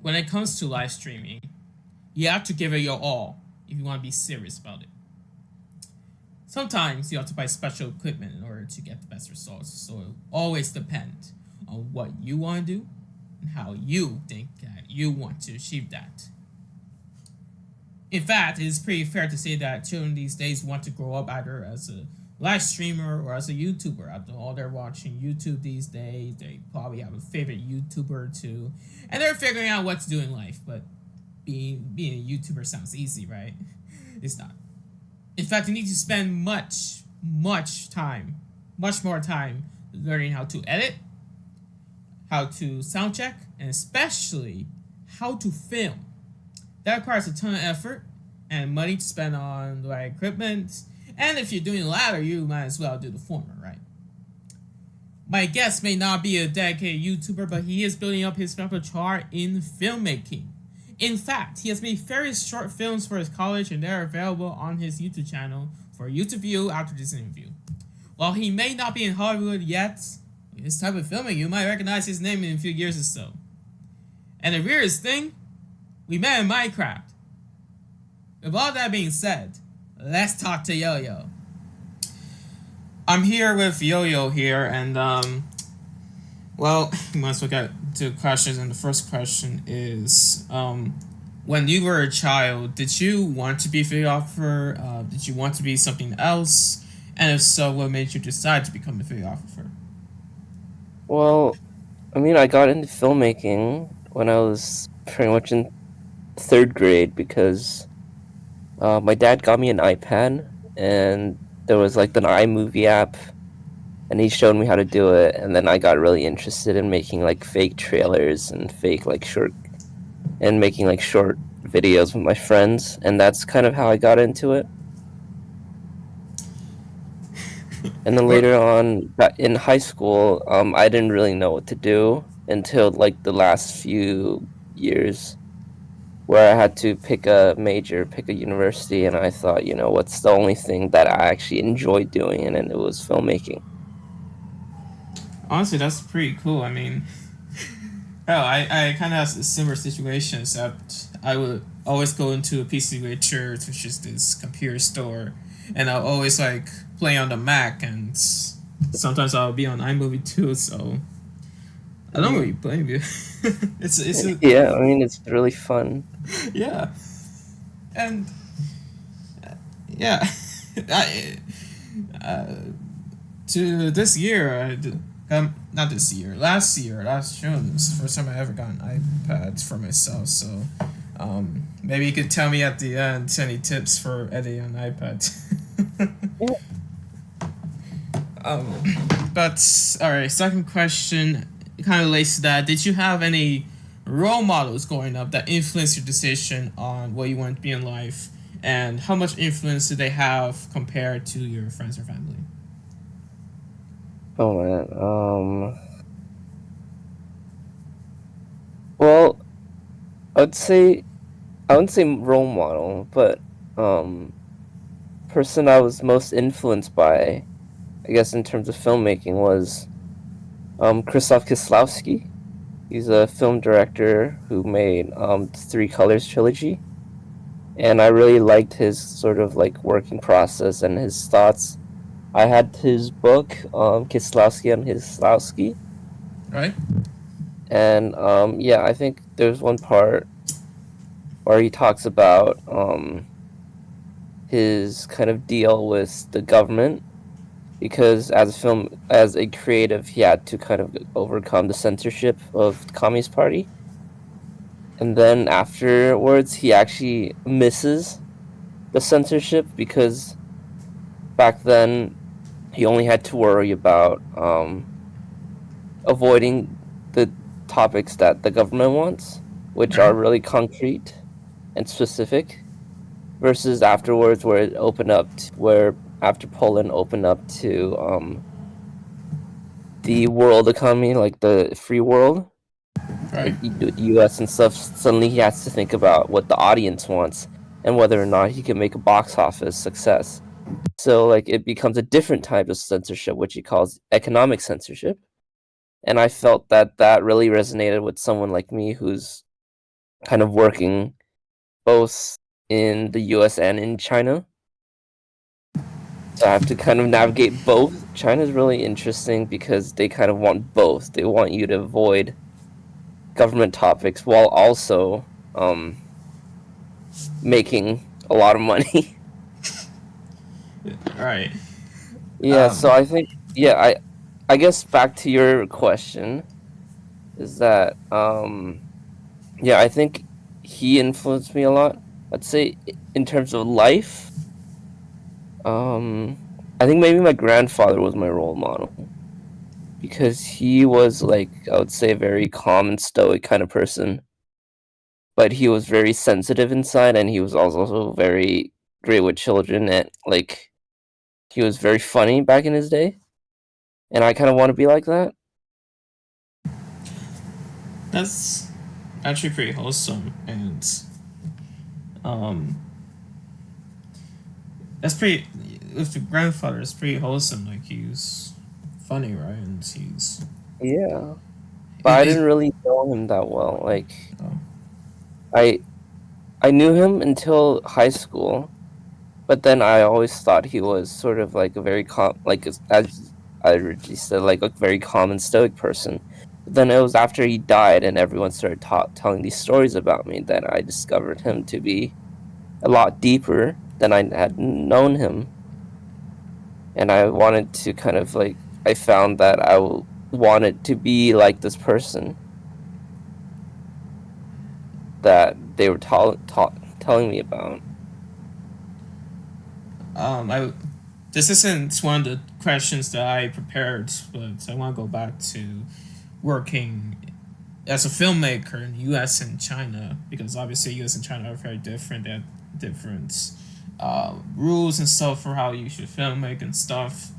when it comes to live streaming, you have to give it your all if you want to be serious about it. Sometimes you have to buy special equipment in order to get the best results, so it always depends on what you want to do and how you think that you want to achieve that. In fact, it is pretty fair to say that children these days want to grow up either as a live streamer or as a YouTuber. After all, they're watching YouTube these days. They probably have a favorite YouTuber or two, and they're figuring out what to do in life. But being a YouTuber sounds easy, right? It's not. In fact, you need to spend much more time learning how to edit, how to sound check, and especially how to film. That requires a ton of effort and money to spend on the right equipment. And if you're doing the latter, you might as well do the former, right? My guest may not be a dedicated YouTuber, but he is building up his repertoire in filmmaking. In fact, he has made various short films for his college, and they're available on his YouTube channel for you to view after this interview. While he may not be in Hollywood yet, with his type of filming, you might recognize his name in a few years or so. And the weirdest thing, we met in Minecraft. With all that being said, let's talk to Yo-Yo. I'm here with Yo-Yo here, and well, we must look at two questions, and the first question is, when you were a child, did you want to be a videographer? Did you want to be something else? And if so, what made you decide to become a videographer? Well, I mean, I got into filmmaking when I was pretty much in third grade because my dad got me an iPad, and there was like an iMovie app, and he showed me how to do it, and then I got really interested in making like fake trailers and fake like making like short videos with my friends, and that's kind of how I got into it. And then What? later on, in high school, I didn't really know what to do until like the last few years, where I had to pick a major, pick a university, and I thought, what's the only thing that I actually enjoyed doing, and it was filmmaking. Honestly, that's pretty cool. I mean, hell, I kind of have a similar situation, except I would always go into a PC Richards, which is this computer store, and I'll always like play on the Mac, and sometimes I'll be on iMovie too. So I don't really blame you. it's a, Yeah, I mean, it's really fun. yeah, and yeah, I, uh, to this year, not this year, last June, was the first time I ever got an iPad for myself. So maybe you could tell me at the end any tips for editing on iPad. Yeah. um, but all right, second question kind of relates to that. Did you have any role models growing up that influenced your decision on what you want to be in life, and how much influence do they have compared to your friends or family? Oh man. Well, I would say I wouldn't say role model, but person I was most influenced by, I guess, in terms of filmmaking was Krzysztof Kieslowski. He's a film director who made Three Colors trilogy, and I really liked his sort of like working process and his thoughts. I had his book, Kieslowski and Kieslowski, Right? and yeah, I think there's one part where he talks about his kind of deal with the government, because as a creative, he had to kind of overcome the censorship of the Communist Party. And then afterwards, he actually misses the censorship because back then he only had to worry about avoiding the topics that the government wants, which Right. are really concrete and specific, versus afterwards where it opened up where after Poland opened up to the world economy, like the free world, Right. like the US and stuff. Suddenly he has to think about what the audience wants and whether or not he can make a box office success. So like it becomes a different type of censorship, which he calls economic censorship. And I felt that that really resonated with someone like me who's kind of working both in the US and in China. So I have to kind of navigate both. China's really interesting because they kind of want both. They want you to avoid government topics while also making a lot of money. Right. Yeah, so I think I guess back to your question is that yeah, I think he influenced me a lot. I'd say in terms of life, I think maybe my grandfather was my role model because he was like I would say a very calm and stoic kind of person, but he was very sensitive inside and he was also very great with children and like he was very funny back in his day, and I kind of want to be like that. That's actually pretty wholesome, and um, that's pretty. With the grandfather, it's pretty wholesome. Like he's funny, right? And he's Yeah, but I it, didn't really know him that well. Like oh, I I knew him until high school, but then I always thought he was sort of like a very as I originally said, like a very calm and stoic person. But then it was after he died and everyone started telling these stories about me that I discovered him to be a lot deeper than I had known him. And I wanted to kind of like I found that wanted to be like this person that they were telling me about. I this isn't one of the questions that I prepared, but I want to go back to working as a filmmaker in the U.S. and China, because obviously U.S. and China are very different. They have different rules and stuff for how you should filmmake and stuff.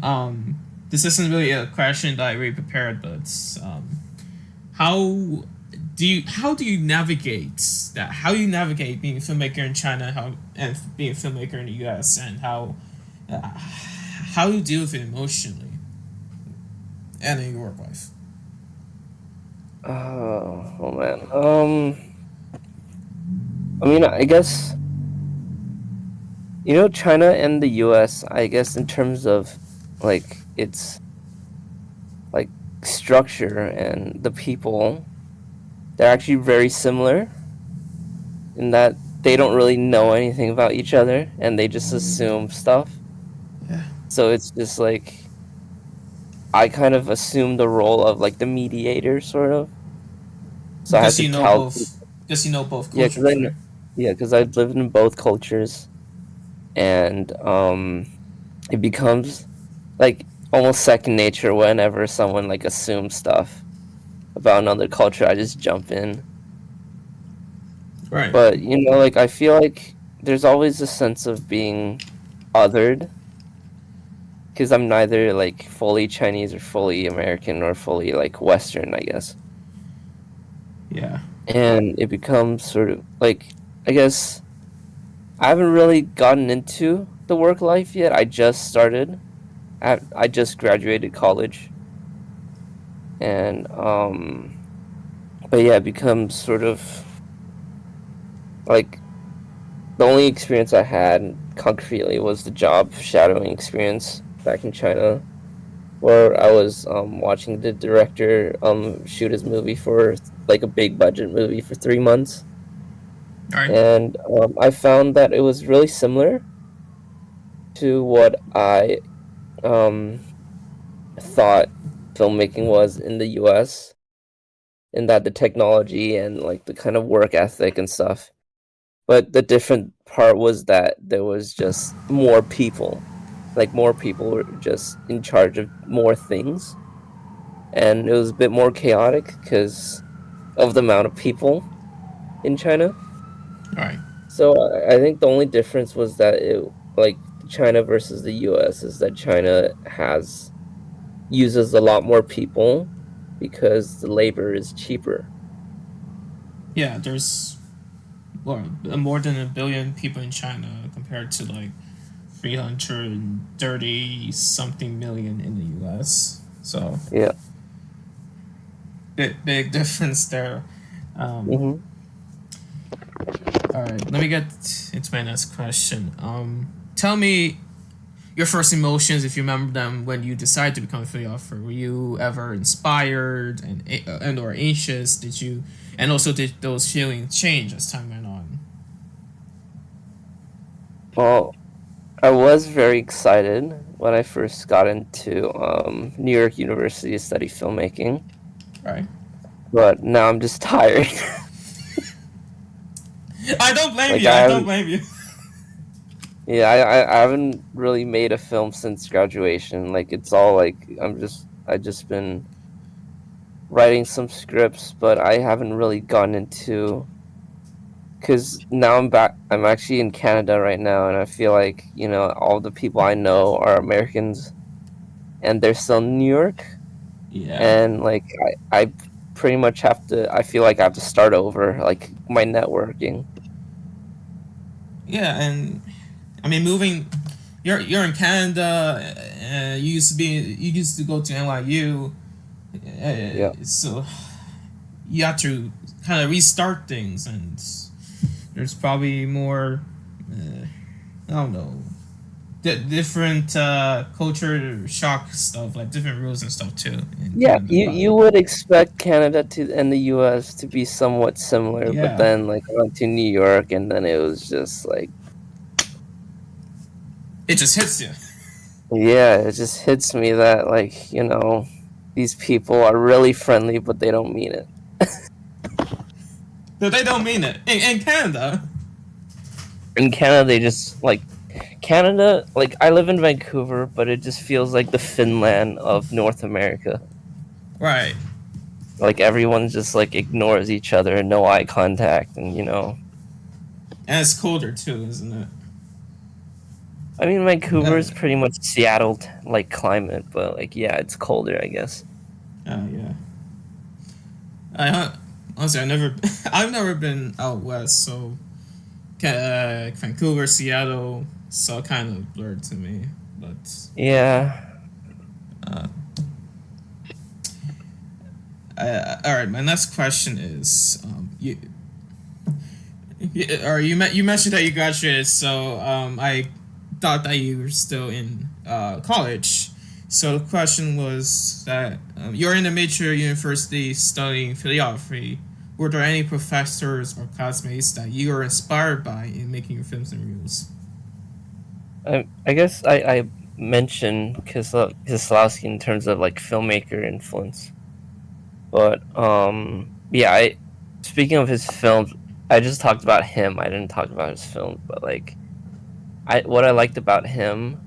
Um, this isn't really a question that I really prepared, but how how do you navigate that? How do you navigate being a filmmaker in China, how and being a filmmaker in the U.S. and how you deal with it emotionally and in your work life? Oh man. I mean, I guess China and the US, I guess in terms of like its like structure and the people, they're actually very similar in that they don't really know anything about each other and they just assume stuff. Yeah. So it's just like I kind of assume the role of like the mediator sort of. So I have Because to you know tell both. Because you know both yeah, cultures, right? because I've lived in both cultures and it becomes like almost second nature whenever someone like assumes stuff about another culture. I just jump in. Right. But like I feel like there's always a sense of being othered because I'm neither like fully Chinese or fully American or fully like Western, I guess. Yeah. And it becomes sort of like I guess I haven't really gotten into the work life yet. I just started. I just graduated college, and but yeah, it becomes sort of like the only experience I had concretely was the job shadowing experience back in China, where I was watching the director shoot his movie for like a big budget movie for 3 months, All right. and I found that it was really similar to what I um thought filmmaking was in the US, in that the technology and like the kind of work ethic and stuff. But the different part was that there was just more people. Like more people were just in charge of more things. And it was a bit more chaotic because of the amount of people in China. All right. So I think the only difference was that like China versus the US is that China uses a lot more people because the labor is cheaper. Yeah. There's well, more than a billion people in China compared to like 330 something million in the US. So Yeah. big difference there. Um, Hmm. All right, let me get into my next question. Tell me your first emotions, if you remember them, when you decided to become a videographer. Were you ever inspired and or anxious? Did you, and also did those feelings change as time went on? Well, I was very excited when I first got into New York University to study filmmaking, Right. but now I'm just tired. I don't blame Like you. I I don't haven't, blame you. yeah, I haven't really made a film since graduation. Like it's all like I just been writing some scripts, but I haven't really gone into because now I'm back. I'm actually in Canada right now, and I feel like all the people I know are Americans, and they're still in New York, Yeah. and like I pretty much have to. I feel like I have to start over, like my networking. Yeah, and I mean, moving. You're in Canada. You used to go to NYU. Yeah, So you have to kind of restart things, and there's probably more. I don't know. Different culture shock stuff, like different rules and stuff too in yeah. Canada. You would expect Canada to and the U.S. to be somewhat similar, but Yeah, then like I went to New York, and then it was just like. it just hits you. Yeah, it just hits me that like, these people are really friendly, but they don't mean it. But they don't mean it in Canada. In Canada, they just like Canada, like I live in Vancouver, but it just feels like the Finland of North America. Right, Like everyone just like ignores each other, no eye contact, and and it's colder too, isn't it? I mean Vancouver Uh, is pretty much Seattle like climate, but like yeah, it's colder, I guess. yeah. I honestly, I never, I've never been out west, so Vancouver, Seattle, so kind of blurred to me. But Yeah. uh, all right, my next question is, you mentioned that you graduated, so I thought that you were still in college. So the question was that you're in a major university studying photography. Were there any professors or classmates that you were inspired by in making your films and reels? I guess I mentioned Kieslowski in terms of like filmmaker influence. But yeah, I speaking of his films, I just talked about him. I didn't talk about his films, but like what I liked about him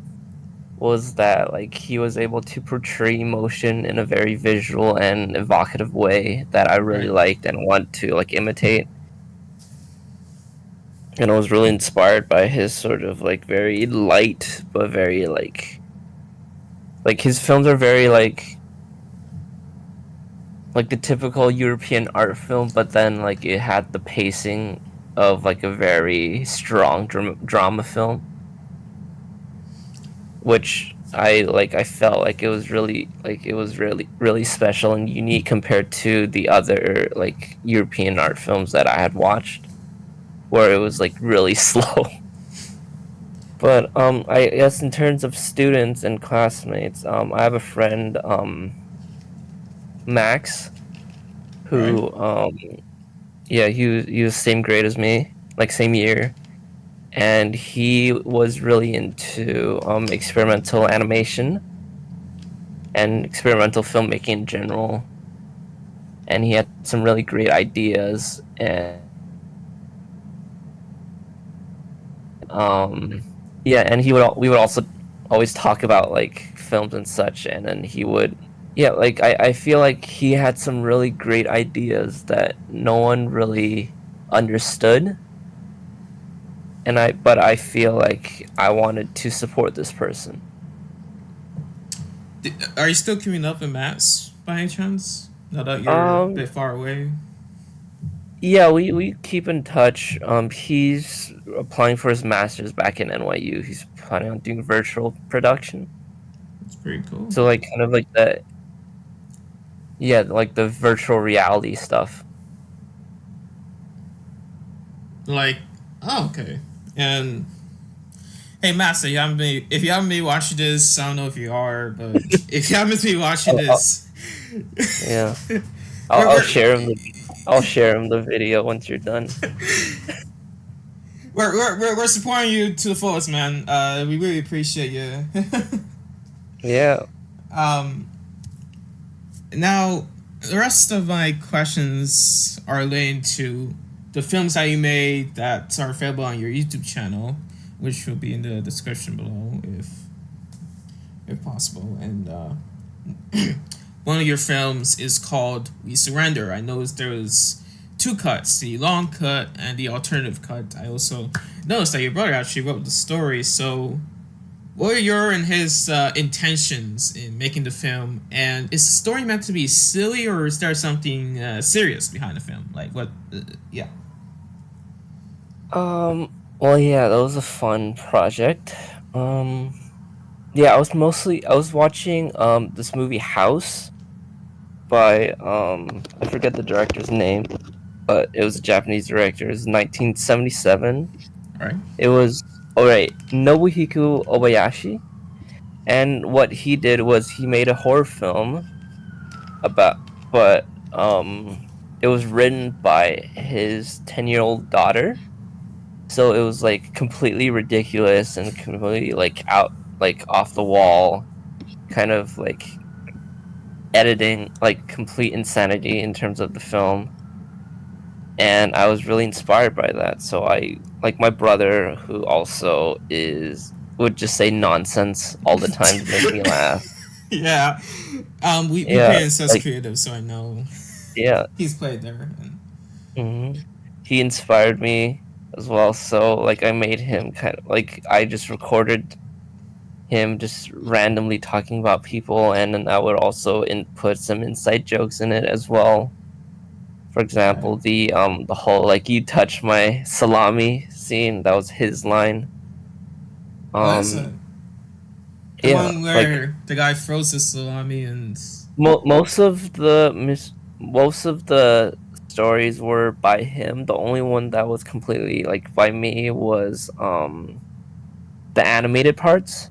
was that like he was able to portray emotion in a very visual and evocative way that I really Right. liked and want to like imitate. And I was really inspired by his sort of like very light but very like his films are very like the typical European art film, but then like it had the pacing of like a very strong drama film, which I felt like it was really special and unique compared to the other like European art films that I had watched, where it was like really slow. But I guess in terms of students and classmates, I have a friend, Max, Right. who yeah, he was same grade as me, like same year, and he was really into experimental animation and experimental filmmaking in general, and he had some really great ideas. And yeah, and we would also always talk about like films and such, and then he would yeah, like I feel like he had some really great ideas that no one really understood, and I feel like I wanted to support this person. Are you still queuing up in Mass by any chance? Now that you're a Um, bit far away. yeah, we keep in touch. He's applying for his master's back in NYU. He's planning on doing virtual production. It's pretty cool. So like kind of like the yeah, like the virtual reality stuff. Like Oh, okay. And hey, Master, if you haven't been watching this, I don't know if you are, but if you haven't been watching I'll, I'll, this, yeah, we're, I'll we're, share him the I'll share him the video once you're done. we're supporting you to the fullest, man. We really appreciate you. Yeah. um, Now, the rest of my questions are related to the films that you made that are available on your YouTube channel, which will be in the description below if possible. And one of your films is called We Surrender. I noticed there was two cuts, the long cut and the alternative cut. I also noticed that your brother actually wrote the story. So what are your and his intentions in making the film? And is the story meant to be silly, or is there something serious behind the film? Like what? Yeah. Well, yeah, that was a fun project. Yeah, I was watching this movie House by I forget the director's name, but it was a Japanese director. It was 1977. All right. It was all right, Nobuhiko Obayashi, and what he did was he made a horror film about, but it was written by his 10-year-old daughter. So it was like completely ridiculous and completely like out, like off the wall, kind of like editing, like complete insanity in terms of the film. And I was really inspired by that. So I, like, my brother, who also is, would just say nonsense all the time to make me laugh. Yeah. We Yeah, play in such like, creative, so I know yeah. he's played there. He inspired me as well. So like I made him kind of like, I just recorded him just randomly talking about people, and then I would also input some inside jokes in it as well. For example, the whole like "you touch my salami" scene, that was his line. Oh, that's it. The Yeah, one like where the guy throws his salami and most of the stories were by him. The only one that was completely like by me was the animated parts,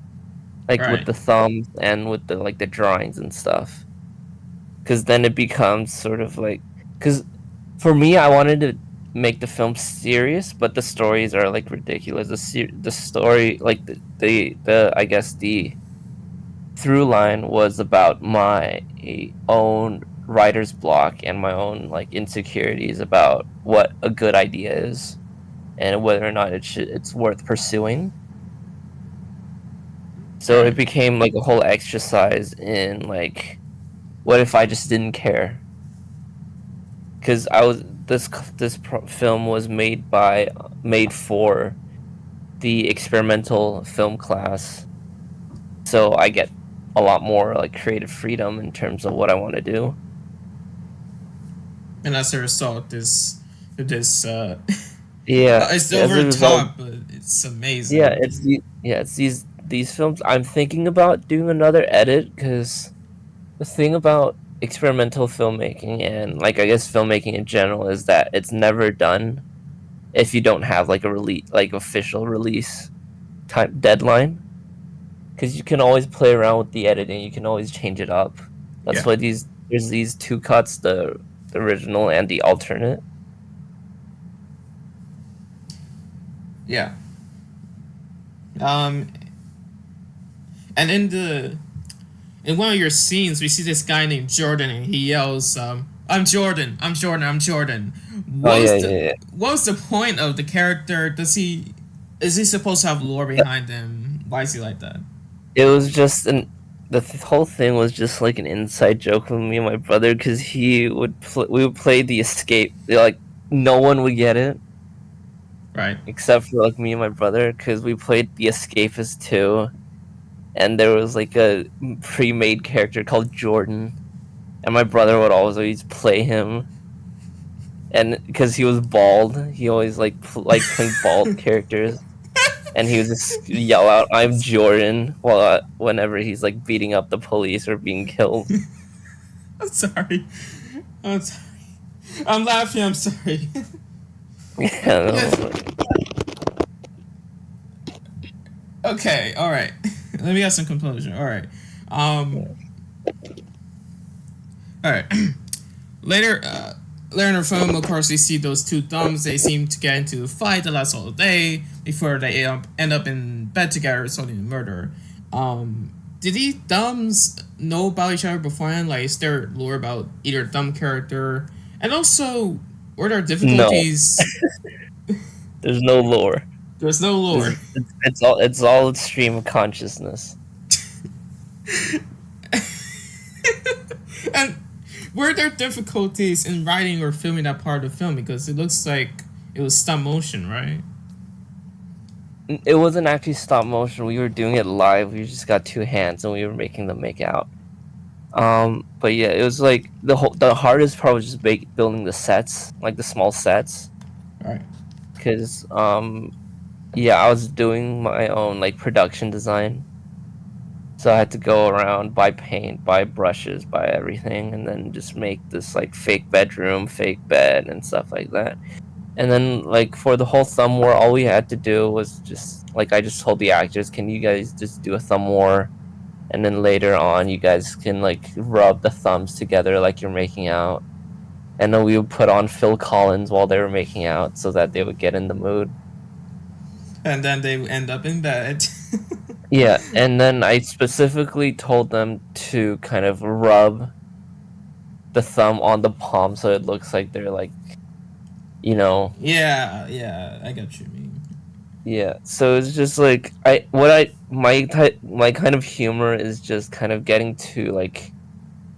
like with right. the thumbs and with the like the drawings and stuff. Because then it becomes sort of like, because for me, I wanted to make the film serious, but the stories are like ridiculous. The story, like the I guess the through line was about my own writer's block and my own like insecurities about what a good idea is and whether or not it's worth pursuing. So it Right. became like a whole exercise in like, what if I just didn't care? Because I was film was made for the experimental film class, so I get a lot more like creative freedom in terms of what I want to do. And as a result, this Yeah, it's as over a the result, top, but it's amazing. yeah, it's these films. I'm thinking about doing another edit because the thing about experimental filmmaking and like I guess filmmaking in general is that it's never done if you don't have like a release, like official release time deadline, because you can always play around with the editing, you can always change it up. That's Yeah. why there's these two cuts, the original and the alternate. Yeah. Um, and in one of your scenes, we see this guy named Jordan, and he yells, "I'm Jordan, I'm Jordan, I'm Jordan." Oh What was yeah, the yeah, yeah. what was the point of the character? Is he supposed to have lore behind him? Why is he like that? It was just whole thing was just like an inside joke with me and my brother, because we would play the escape, like no one would get it Right. except for like me and my brother, because we played the Escapist 2, and there was like a pre-made character called Jordan, and my brother would always play him, and because he was bald, he always like playing bald characters, and he would just yell out, "I'm Jordan," while whenever he's like beating up the police or being killed. I'm sorry. I'm sorry. I'm laughing. I'm sorry. Yeah, Yes. no. Okay, all right. Let me get some conclusion. All right. Um, Yeah. all right. Later, later in the film, of course, we see those two thumbs. They seem to get into a fight that lasts all day before they end up in bed together, solving the murder. Did these thumbs know about each other beforehand? Like, is there lore about either thumb character? And also, were there No, difficulties? there's no lore. There's no lore. It's all stream of consciousness. And were there difficulties in writing or filming that part of the film? Because it looks like it was stop motion, right? It wasn't actually stop motion. We were doing it live. We just got two hands and we were making them make out. But yeah, it was like the hardest part was just building the sets, like the small sets, Right. because yeah, I was doing my own like production design, so I had to go around, buy paint, buy brushes, buy everything, and then just make this like fake bedroom, fake bed, and stuff like that. And then like for the whole thumb war, all we had to do was just like I just told the actors, can you guys just do a thumb war? And then later on, you guys can like rub the thumbs together like you're making out. And then we would put on Phil Collins while they were making out so that they would get in the mood. And then they end up in bed. Yeah, and then I specifically told them to kind of rub the thumb on the palm so it looks like they're like, you know, Yeah, yeah, I get what you mean. yeah. So it's just like my kind of humor is just kind of getting to like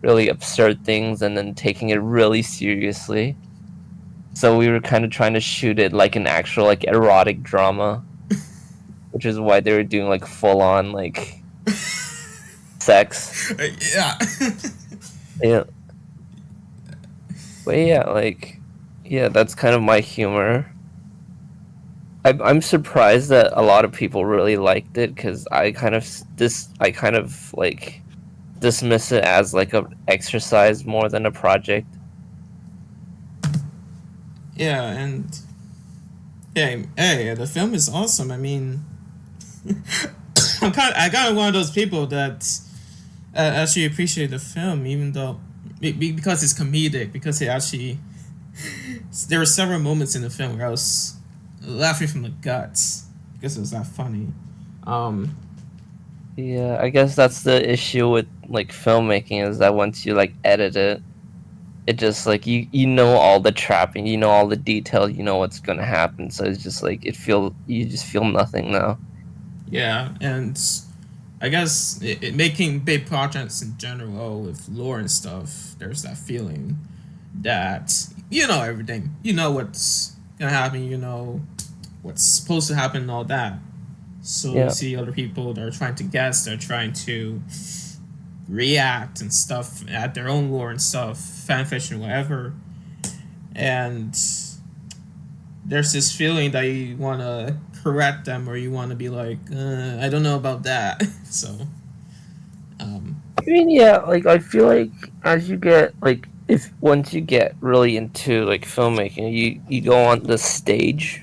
really absurd things and then taking it really seriously. So we were kind of trying to shoot it like an actual like erotic drama, which is why they were doing like full on like sex. Yeah. Yeah. But yeah, like yeah, that's kind of my humor. I'm surprised that a lot of people really liked it because I kind of like dismiss it as like a exercise more than a project. Yeah, and hey, the film is awesome. I mean, I kind of one of those people that actually appreciate the film, even though because it's comedic. Because it actually there were several moments in the film where I was laughing from the guts because it was that funny. Um, Yeah, I guess that's the issue with like filmmaking is that once you like edit it, it just like you know all the trapping, you know all the detail, you know what's gonna happen. So it's just like you just feel nothing now. yeah, and I guess making big projects in general with lore and stuff, there's that feeling that you know everything. You know what's gonna happen. You know what's supposed to happen and all that. So you Yeah. see other people that are trying to guess, they're trying to react and stuff, add their own lore and stuff, fan fiction, whatever. And there's this feeling that you want to correct them or you want to be like, I don't know about that. So, um, I mean, yeah, like I feel like as you get like if once you get really into like filmmaking, you go on the stage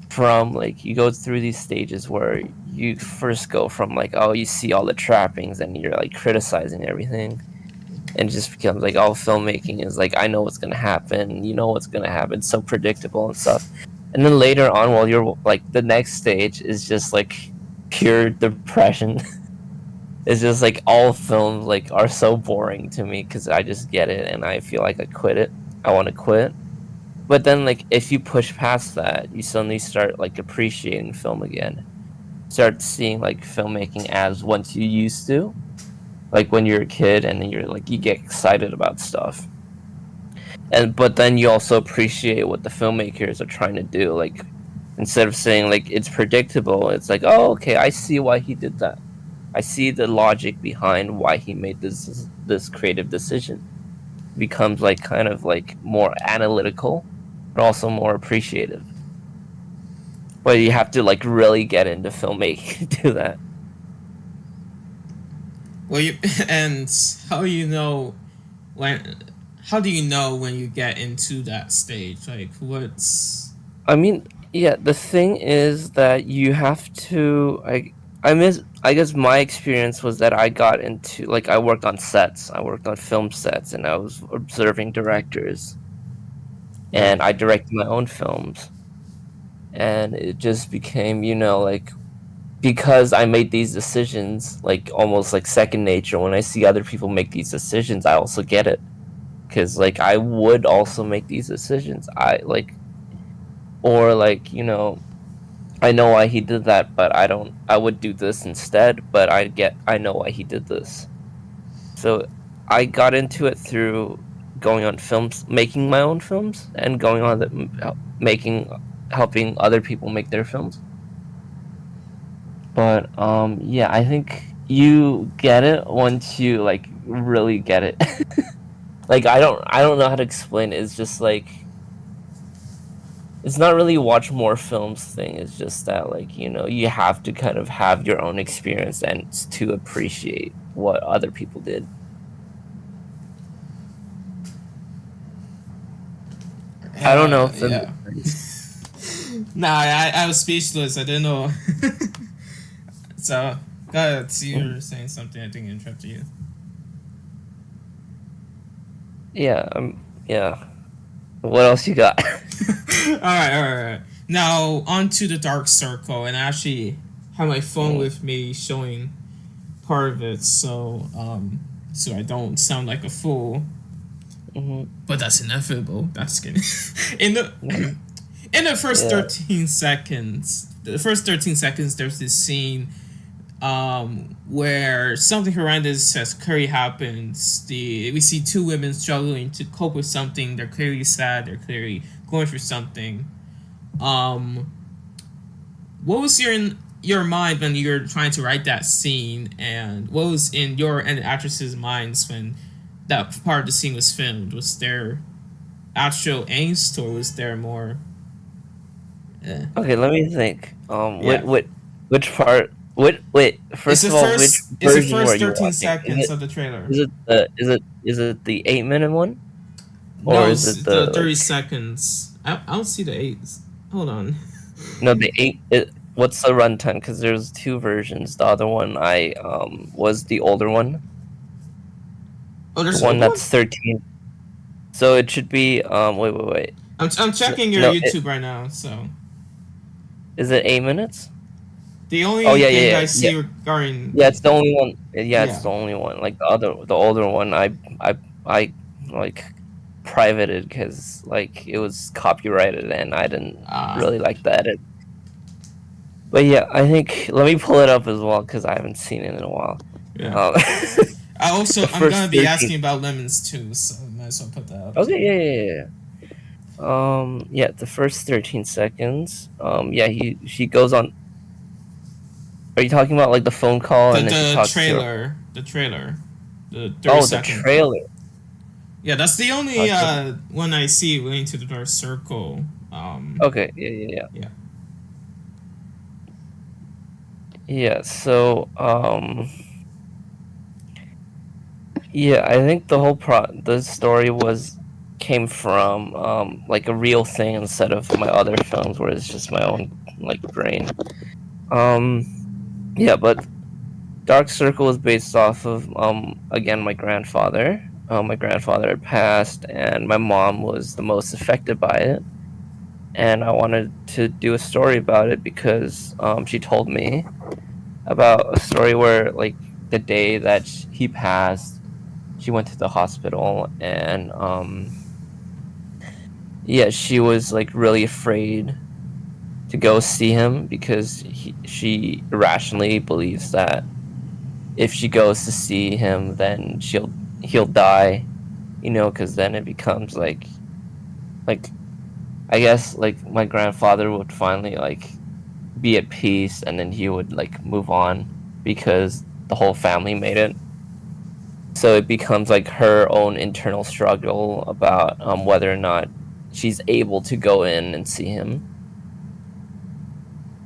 from like you go through these stages where you first go from like oh you see all the trappings and you're like criticizing everything and it just becomes like all filmmaking is like I know what's gonna happen, you know what's gonna happen, it's so predictable and stuff. And then later on while you're like the next stage is just like pure depression. It's just like all films like are so boring to me because I just get it and I feel like I want to quit. But then like if you push past that you suddenly start like appreciating film again, start seeing like filmmaking as once you used to, like when you're a kid and then you're like you get excited about stuff. And but then you also appreciate what the filmmakers are trying to do, like instead of saying like it's predictable, it's like oh okay I see why he did that, I see the logic behind why he made this creative decision. It becomes like kind of like more analytical but also more appreciative. But you have to like really get into filmmaking to do that. well, you and how you know when? How do you know when you get into that stage? Like, what's I mean, Yeah, the thing is that you have to I guess my experience was that I got into like I worked on sets. I worked on film sets and I was observing directors Yeah. and I directed my own films. And it just became, like because I made these decisions like almost like second nature. When I see other people make these decisions, I also get it. Cuz like I would also make these decisions. I like or like, I know why he did that, but I would do this instead, but I know why he did this. So I got into it through going on films, making my own films and going on making helping other people make their films. But yeah, I think you get it once you like really get it. Like I don't know how to explain it. It's just like it's not really watch more films thing. It's just that like, you have to kind of have your own experience and to appreciate what other people did. I don't know if that Yeah. makes sense. Nah, I was speechless. I didn't know. So, go ahead. See, you were saying something. I think I interrupted you. Yeah, yeah. What else you got? All right, all right, all right. Now on to the dark circle, and I actually have my phone with me showing part of it, so I don't sound like a fool. Mhm. But that's inevitable. That's kidding. in the in the first Yeah. 13 seconds, there's this scene where something horrendous as Curry happens. We see two women struggling to cope with something. They're clearly sad. They're clearly going through something. Um, what was your mind when you were trying to write that scene, and what was in your and the actress's minds when that part of the scene was filmed? Was there actual angst, or was there more? Eh. Okay, let me think. Yeah, Which part? Wait. it's First the of all, which first. It's the version were first you 13 seconds watching? of the trailer. Is it the 8 minute one, or No, is it's it the the 30 seconds. I don't see the eight. Hold on. no the eight? What's the runtime? Because there's two versions. The other one I was the older one, Oh, the there's an one old one. that's 13. So it should be wait. I'm checking your No, YouTube right now. So is it 8 minutes? the Oh only yeah, thing yeah, I yeah. see regarding Yeah, it's the only one. Yeah, it's yeah. the only one. Like the older one, I like privated because like it was copyrighted and I didn't Uh, really like the edit. But yeah, I think let me pull it up as well because I haven't seen it in a while. yeah. Um, the I'm first gonna be 13. asking about lemons too, so I might as well put that up Okay, too. yeah. Yeah, the first 13 seconds. Yeah, she goes on. Are you talking about like the phone call The and then she the talks to her? trailer, the trailer, the thirty Oh, the second. trailer. Yeah, that's the only Okay. one I see going to the dark circle. Okay. Yeah. Yeah. Yeah. So, yeah, I think the story came from like a real thing instead of my other films where it's just my own like brain. Um, yeah, but Dark Circle is based off of again my grandfather. My grandfather had passed, and my mom was the most affected by it. And I wanted to do a story about it because she told me about a story where like the day that he passed, she went to the hospital and yeah, she was like really afraid to go see him because she irrationally believes that if she goes to see him then he'll die, because then it becomes like I guess like my grandfather would finally like be at peace and then he would like move on because the whole family made it. So it becomes like her own internal struggle about whether or not she's able to go in and see him.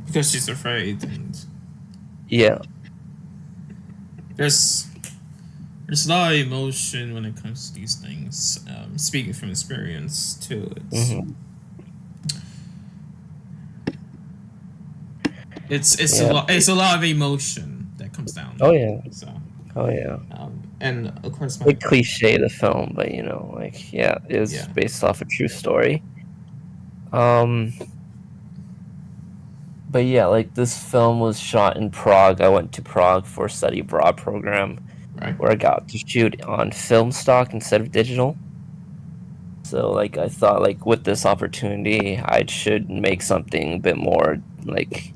Because she's afraid, and Yeah. there's there's a lot of emotion when it comes to these things. Speaking from experience too, it's Hmm. Yeah. it's a lot of emotion that comes down. Oh yeah. So Oh yeah. and of course my Like cliche the film, but you know, like yeah, it was yeah. based off a true story. Um, but yeah, like this film was shot in Prague. I went to Prague for a study abroad program Right. where I got to shoot on film stock instead of digital. So like I thought like with this opportunity, I should make something a bit more like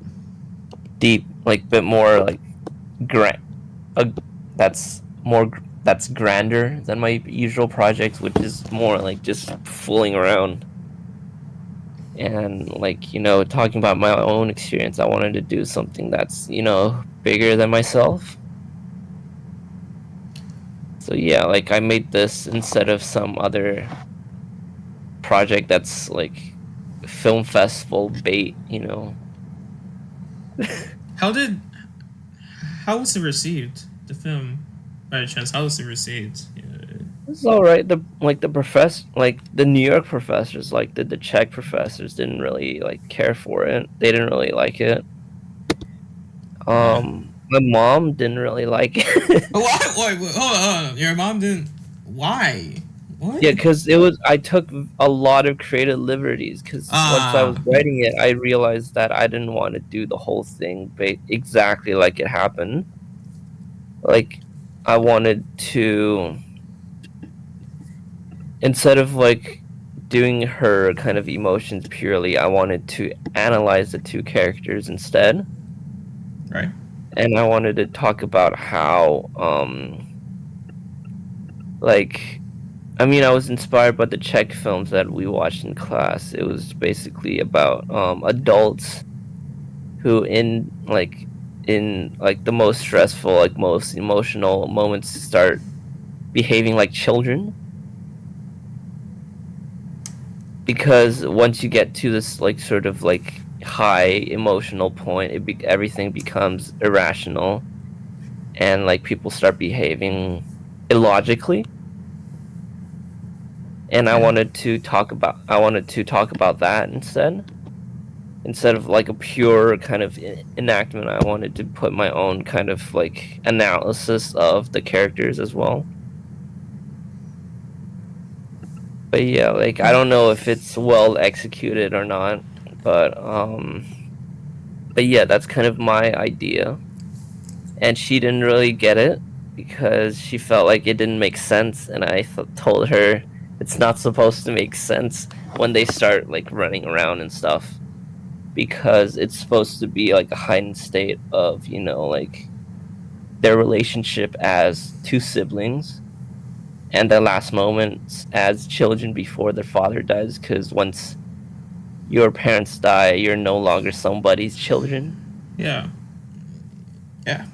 deep, like bit more like grand. That's more that's grander than my usual projects, which is more like just fooling around. And like talking about my own experience, I wanted to do something that's bigger than myself. So yeah, like I made this instead of some other project that's like film festival bait. How did how was it received? The film, by chance, how was it received? It's all right. The professor, like the New York professors, like the Czech professors, didn't really like care for it. They didn't really like it. Yeah. My mom didn't really like it. What? Wait, hold on. Your mom didn't. Why? What? Yeah, because I took a lot of creative liberties. Because once I was Ah. writing it, I realized that I didn't want to do the whole thing, exactly like it happened. Like, I wanted to, instead of like doing her kind of emotions purely, I wanted to analyze the two characters instead. Right. And I wanted to talk about how, like, I mean, I was inspired by the Czech films that we watched in class. It was basically about adults who, in the most stressful, like most emotional moments, start behaving like children. Because once you get to this like sort of like high emotional point, everything becomes irrational, and like people start behaving illogically. And I Yeah. wanted to talk about that instead of like a pure kind of enactment. I wanted to put my own kind of like analysis of the characters as well. But yeah, like I don't know if it's well executed or not, but yeah, that's kind of my idea. And she didn't really get it because she felt like it didn't make sense, and I told her it's not supposed to make sense when they start like running around and stuff, because it's supposed to be like a heightened state of like their relationship as two siblings and their last moments as children before their father dies, because once your parents die, you're no longer somebody's children. Yeah. Yeah.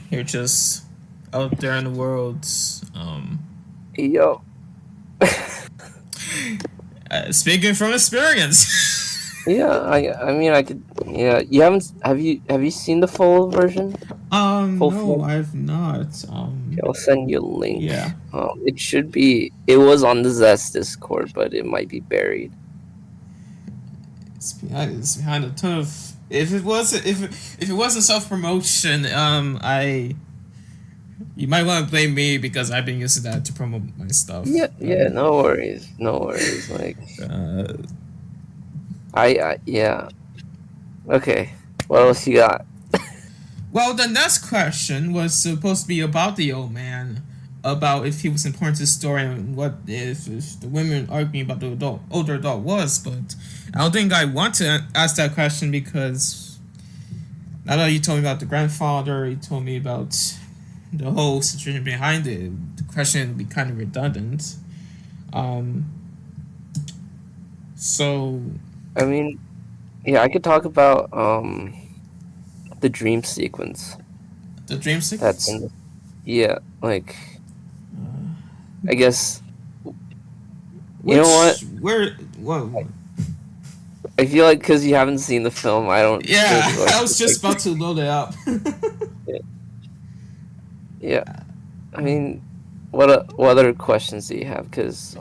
You're just out there in the world. Yo. Speaking from experience. Yeah, I mean I could. Yeah, you haven't. Have you seen the full version? Full No, film? I've not. Okay, I'll send you a link. Yeah. It should be. It was on the Zest Discord, but it might be buried. It's behind a ton of. If it wasn't self promotion, you might want to blame me because I've been using that to promote my stuff. Yeah. No worries. No worries. Like Uh, yeah. Okay. What else you got? well, the next question was supposed to be about the old man, about if he was important to the story and what if the women arguing about the older adult was. But I don't think I want to ask that question because now that you told me about the grandfather, you told me about the whole situation behind it, the question would be kind of redundant. So I mean, yeah, I could talk about the dream sequence. the dream That's sequence. in the, yeah, like I guess you know what? What? I feel like because you haven't seen the film, I don't Yeah, really like. I was just about to load it up. Yeah, I mean, what other questions do you have? Because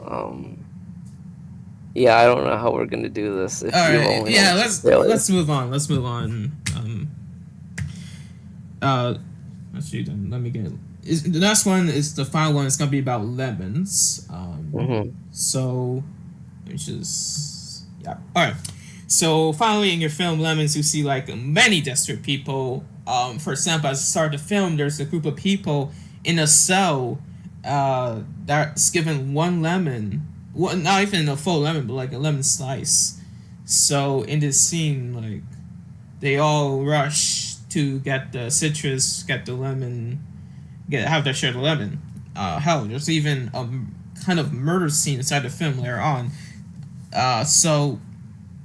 Yeah, I don't know how we're gonna do this All if you've right, only yeah. watched the trailer. Let's move on. Let's move on. Uh, actually, then let me get. The next one is the final one. It's gonna be about lemons. Hmm. So, which is yeah. All right. So finally, in your film Lemons, you see like many desperate people. For example, at the start of the film, there's a group of people in a cell, that's given one lemon, one not even a full lemon, but like a lemon slice. So in this scene, like they all rush to get the citrus, get the lemon, get have their share of the lemon. Hell, there's even a kind of murder scene inside the film later on. So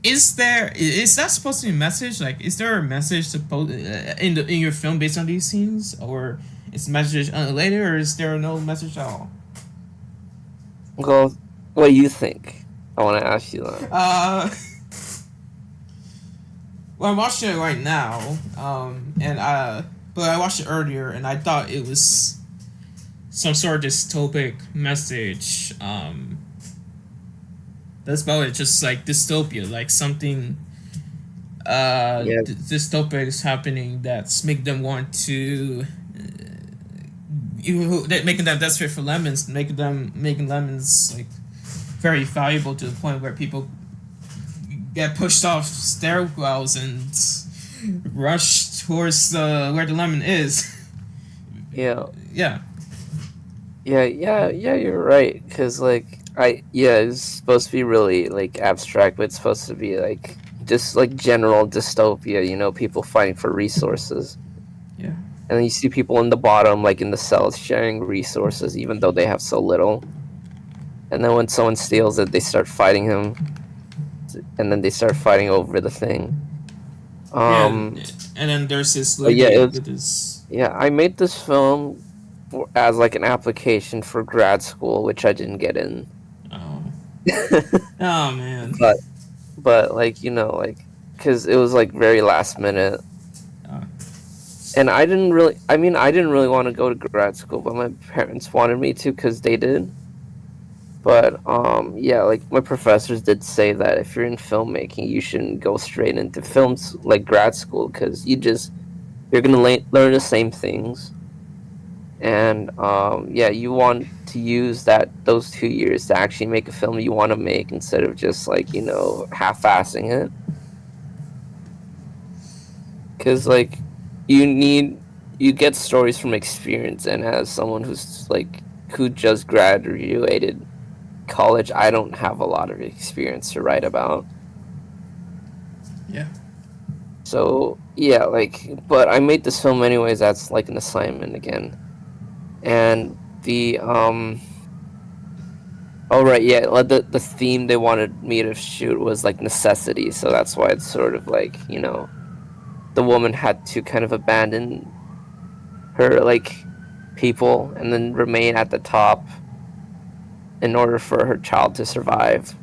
is that supposed to be a message? Like, is there a message supposed in your film based on these scenes, or is the message unrelated, or is there no message at all? Well, what do you think? I want to ask you that. Well, I'm watching it right now, but I watched it earlier, and I thought it was some sort of dystopic message. That's about it. Just like dystopia, like something Yeah, dystopic is happening that's make them want to that making them desperate for lemons, making lemons like very valuable to the point where people get pushed off stairwells and rush towards where the lemon is. yeah, Yeah, yeah. You're right. Cause like yeah, it's supposed to be really like abstract, but it's supposed to be like just like general dystopia. You know, people fighting for resources, yeah, and then you see people in the bottom, like in the cells, sharing resources, even though they have so little. And then when someone steals it, they start fighting him, and then they start fighting over the thing. yeah. Um, And then there's this but yeah, lady with this. yeah. I made this film as like an application for grad school, which I didn't get in. Oh, oh man. but but like like because it was like very last minute, Uh, and I didn't really want to go to grad school, but my parents wanted me to because they did. But yeah, like my professors did say that if you're in filmmaking, you shouldn't go straight into films like grad school because you're gonna learn the same things. And yeah, you want to use those 2 years to actually make a film you want to make instead of just like half-assing it. Because like you get stories from experience, and as someone who just graduated college, I don't have a lot of experience to write about. yeah. So yeah, but I made this film anyways. That's like an assignment again. And the oh right, yeah, the theme they wanted me to shoot was like necessity, so that's why it's sort of like the woman had to kind of abandon her people and then remain at the top in order for her child to survive.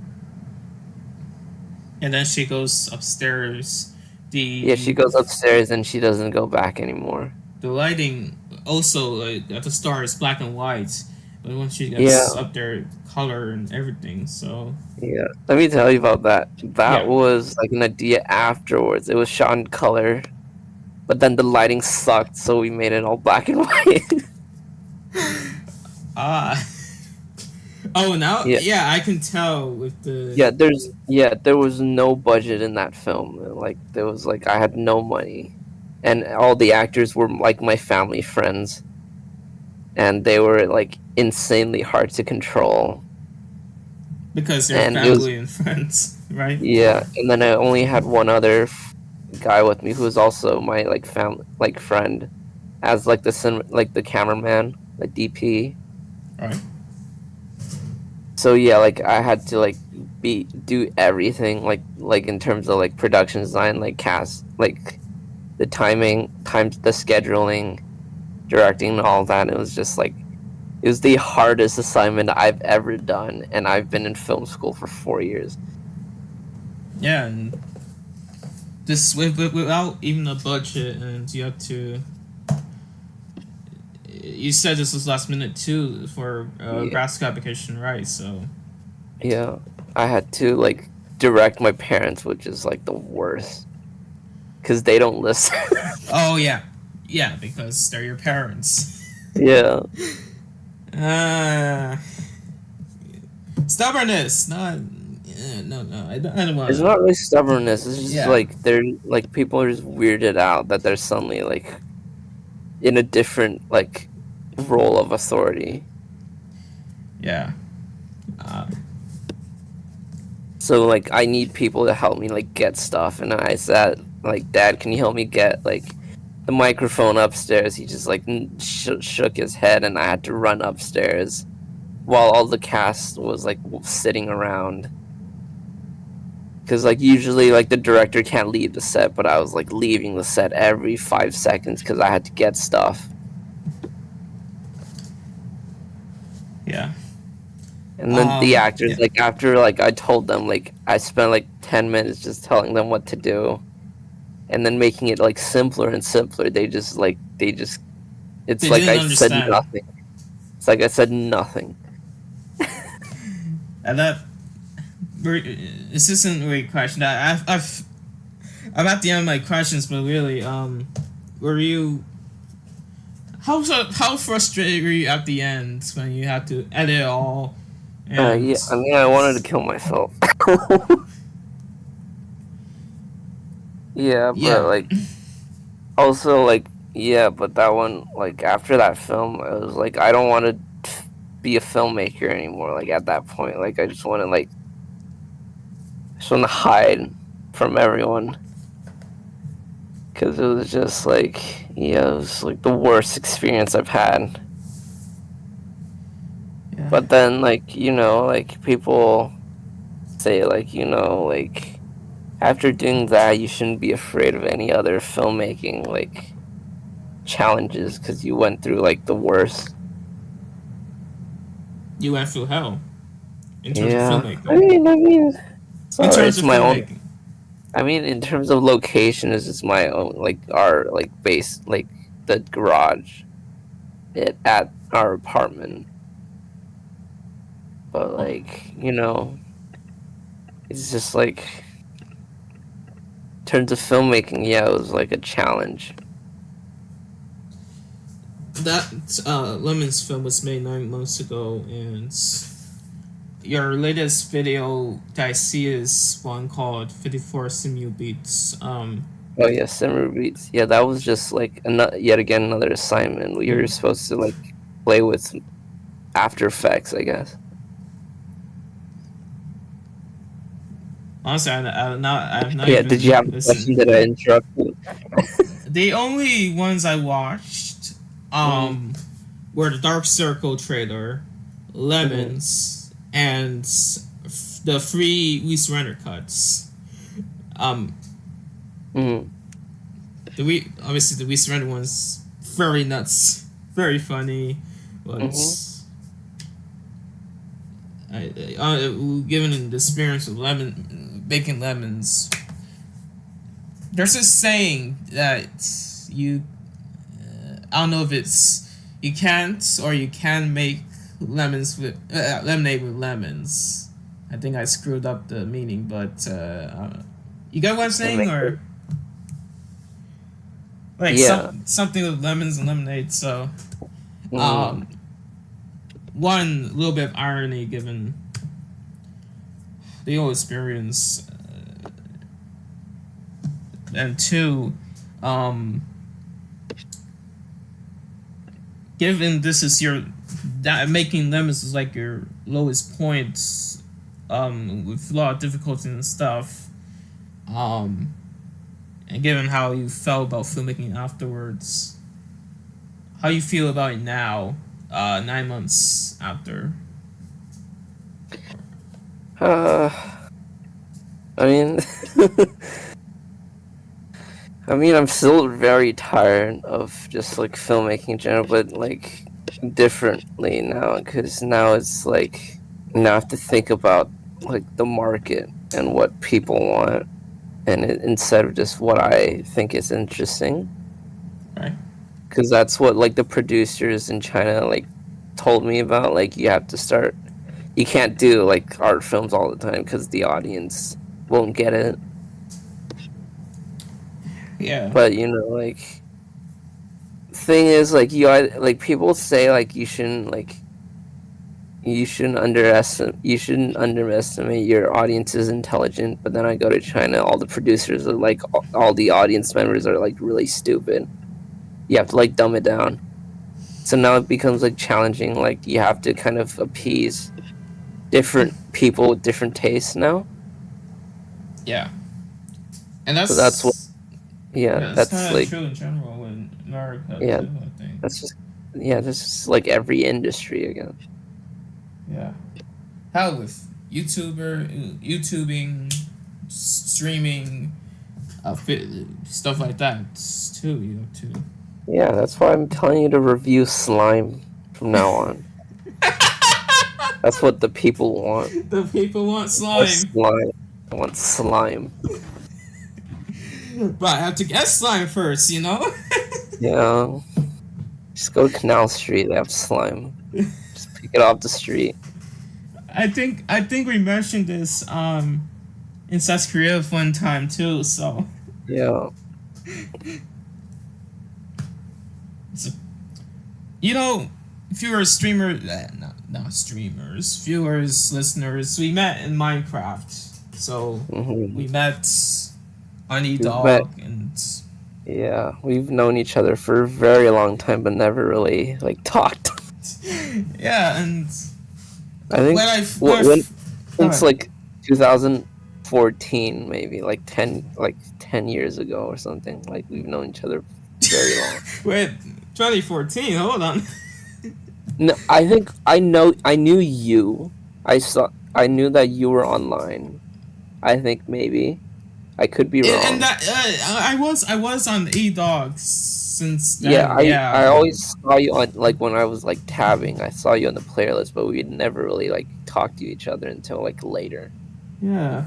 And then she goes upstairs. Yeah, she goes upstairs and she doesn't go back anymore. The lighting also at the start is black and white, but when she Yeah, gets up there, color and everything. So yeah. Let me tell you about that. That yeah. was like an idea afterwards. It was shot in color, but then the lighting sucked, so we made it all black and white. Ah. Oh, now Yeah. yeah, I can tell with the There was no budget in that film. Like there was I had no money, and all the actors were like my family friends, and they were like insanely hard to control. because they're And it was family and friends, right? yeah, and then I only had one other guy with me who was also my family friend, as the cameraman, the DP. Right. So yeah, I had to do everything in terms of production design, cast, the times, the scheduling, directing, and all that. It was just it was the hardest assignment I've ever done, and I've been in film school for 4 years. Yeah, and this without even a budget, and you have to. You said this was last minute too for Yeah, grad school application, right? So yeah. I had to like direct my parents, which is like the worst because they don't listen. Oh yeah, yeah, because they're your parents. Yeah. uh, Stubbornness, not. No, no, I don't want It's to. not really stubbornness. It's just Yeah, like they're like people are just weirded out that they're suddenly like in a different like role of authority. yeah. Uh, So like I need people to help me like get stuff, and I said like, Dad, can you help me get like the microphone upstairs? He just like shook his head, and I had to run upstairs while all the cast was like sitting around. Because like usually like the director can't leave the set, but I was like leaving the set every 5 seconds because I had to get stuff. yeah. And then the actors, Yeah. like after like I told them, like I spent like 10 minutes just telling them what to do, and then making it like simpler and simpler. It's They like didn't I said understand. nothing. It's like I said nothing. And that. This isn't really a question. I'm at the end of my questions, but really, were you? How frustrated were you at the end when you had to edit it all? And Yeah, I mean, I wanted to kill myself. Yeah, but yeah, like also like yeah, but that one like after that film, I was like I don't want to be a filmmaker anymore. Like at that point, like I just want to hide from everyone because it was just like yeah, it was like the worst experience I've had. yeah, But then like like people say like after doing that you shouldn't be afraid of any other filmmaking like challenges because you went through like the worst. you went through hell in terms of Yeah, filmmaking. I mean, In sorry, terms it's of my own. filmmaking, I mean, in terms of location, it's just my own, like our like base, like the garage, at our apartment. But like it's just like in terms of filmmaking, yeah, it was like a challenge. that Lemon's film was made 9 months ago, and your latest video that I see is one called 54 Simu Beats. Oh yeah, Simmer Beats. Yeah, that was just like yet again another assignment. We were supposed to like play with After Effects, I guess. Honestly, I've not Yeah, did you even have a question? listened. Did I interrupt you? The only ones I watched Mm-hmm. were the Dark Circle trailer, Mm-hmm. Lemons, and the free We Surrender cuts. Um, Mm-hmm. obviously the We Surrender one's very nuts, very funny, but Mm-hmm. given the experience of baking lemons, there's this saying that you I don't know if it's you can't or you can make lemonade with lemons. I think I screwed up the meaning, but you get what I'm saying, or like Yeah. something with lemons and lemonade. So, Mm-hmm. um, one little bit of irony given the whole experience, and two, um, given this is your that making lemons is like your lowest points, with a lot of difficulty and stuff, and given how you felt about filmmaking afterwards, how you feel about it now, 9 months after. I mean, I mean, I'm still very tired of just like filmmaking in general, but like differently now because now it's like now I have to think about like the market and what people want, and instead of just what I think is interesting, Right. because that's what like the producers in China like told me about. Like you have to start you can't do like art films all the time because the audience won't get it. Yeah. But you know, like thing is, like like people say like you shouldn't underestimate your audience's intelligence. But then I go to China, all the producers are like all the audience members are like really stupid. You have to like dumb it down. So now it becomes like challenging. Like you have to kind of appease different people with different tastes now. Yeah. And So that's what. yeah, Yeah, that's that's kind of like true in general in America yeah, too, I think. that's just yeah, this is like every industry again. Yeah. How with YouTubing, streaming, stuff like that too. Too. Yeah, that's why I'm telling you to review slime from now on. That's what the people want. The people want Or slime, slime. I want slime. but I have to get slime first, you know. Yeah. Just go to Canal Street, they have slime. Just pick it off the street. I think we mentioned this in South Korea one time too. So, Yeah. so you know, viewers, streamers, not streamers, viewers, listeners. We met in Minecraft, so Hmm. we met on We've met. Dog and Yeah, we've known each other for a very long time, but never really like talked. yeah, and I think when I when go since ahead. like 2014, maybe like 10 years ago or something. Like we've known each other very long. Wait, 2014. Hold on. No, I think I knew you. I knew that you were online. I think maybe I could be And wrong. that I was on Dog since Yeah, then. I Yeah, always saw you on like when I was like tabbing. I saw you on the player list, but we'd never really like talked to each other until like later. yeah.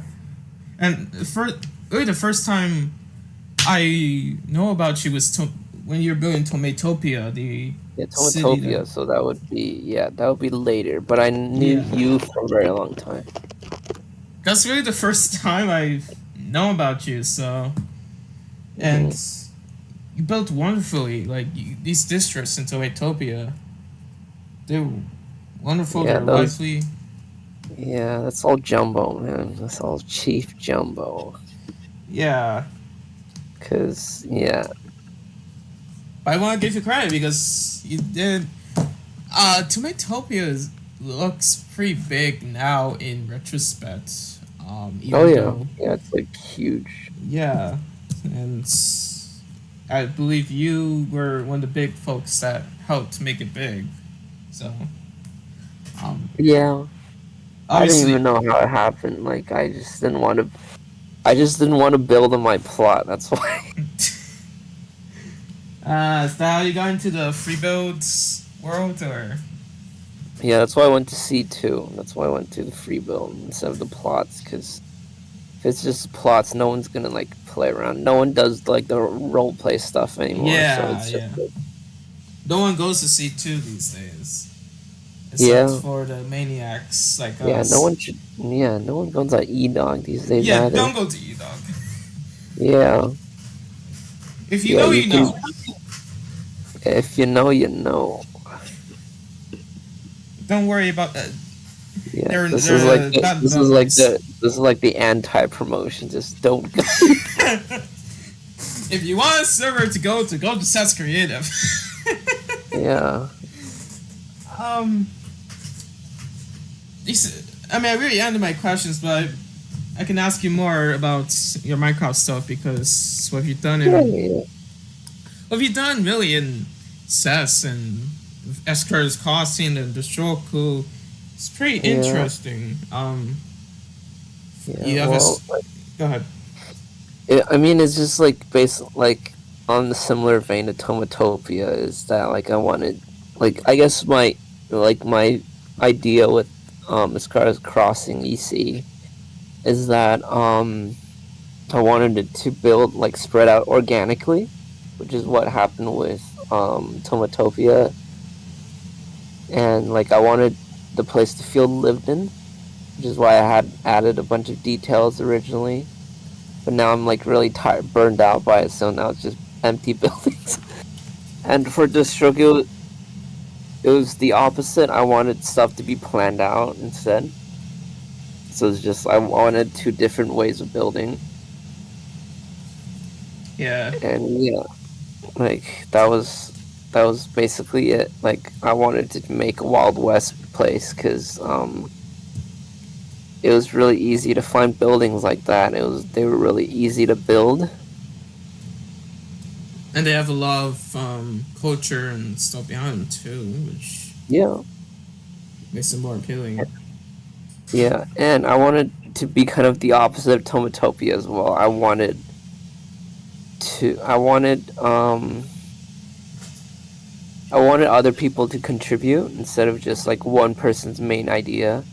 And really the first time I know about you was when you were building Tomatopia, the Yeah, city that. Tomatopia. So that would be later. But I knew Yeah, you for a very long time. that's really the first time I know about you. So and Hmm. you built wonderfully. Like these districts in Tomatopia, they're wonderful. Yeah, They're those. lively. Yeah, that's all jumbo, man. That's all Chief Jumbo. Yeah, Cause yeah, but I want to give you credit because you did. Looks pretty big now in retrospect. oh Even yeah, though, yeah, it's like huge. yeah, and I believe you were one of the big folks that helped make it big. So, um, Yeah, I didn't obviously, even know how it happened. Like I just didn't want to. I just didn't want to build on my plot. That's why. is that how you got into the free builds world, or? Yeah, that's why I went to C2. That's why I went to the free build instead of the plots. Cause if it's just plots, no one's gonna like play around. No one does like the role play stuff anymore. So Yeah, it's just yeah. like, No one goes to C2 these days. Except yeah, for the maniacs like yeah. No us. one should. Yeah, no one goes on E-Dog these days Yeah, either. don't go to you, dog. Yeah, If you yeah. know, You you can. know. If you know, you know. Don't worry about that. Yeah, They're bad developers. this is like the anti-promotion. Just don't go. If you want a server to go to Sets Creative. Yeah. um, I mean, I really ended my questions, but I can ask you more about your Minecraft stuff because Yeah, yeah, what have you done really in CES and Esker's Crossing and the Stroku? It's pretty yeah, interesting. yeah. You have Well, go ahead. I mean, it's just like based like on the similar vein of Tomatopia is that like I wanted, like I guess my idea with as far as crossing EC is that I wanted it to build like spread out organically, which is what happened with Tomatopia, and like I wanted the place to feel lived in, which is why I had added a bunch of details originally. But now I'm like really tired, burned out by it, so now it's just empty buildings. And for Deathstroke, it was the opposite. I wanted stuff to be planned out instead. So it's just I wanted two different ways of building. Yeah. And yeah, like that was basically it. Like I wanted to make a Wild West place because it was really easy to find buildings like that. They were really easy to build. And they have a lot of culture and stuff behind them too, which Yeah. makes them more appealing. Yeah, and I wanted to be kind of the opposite of Tomatopia as well. I wanted other people to contribute instead of just like one person's main idea.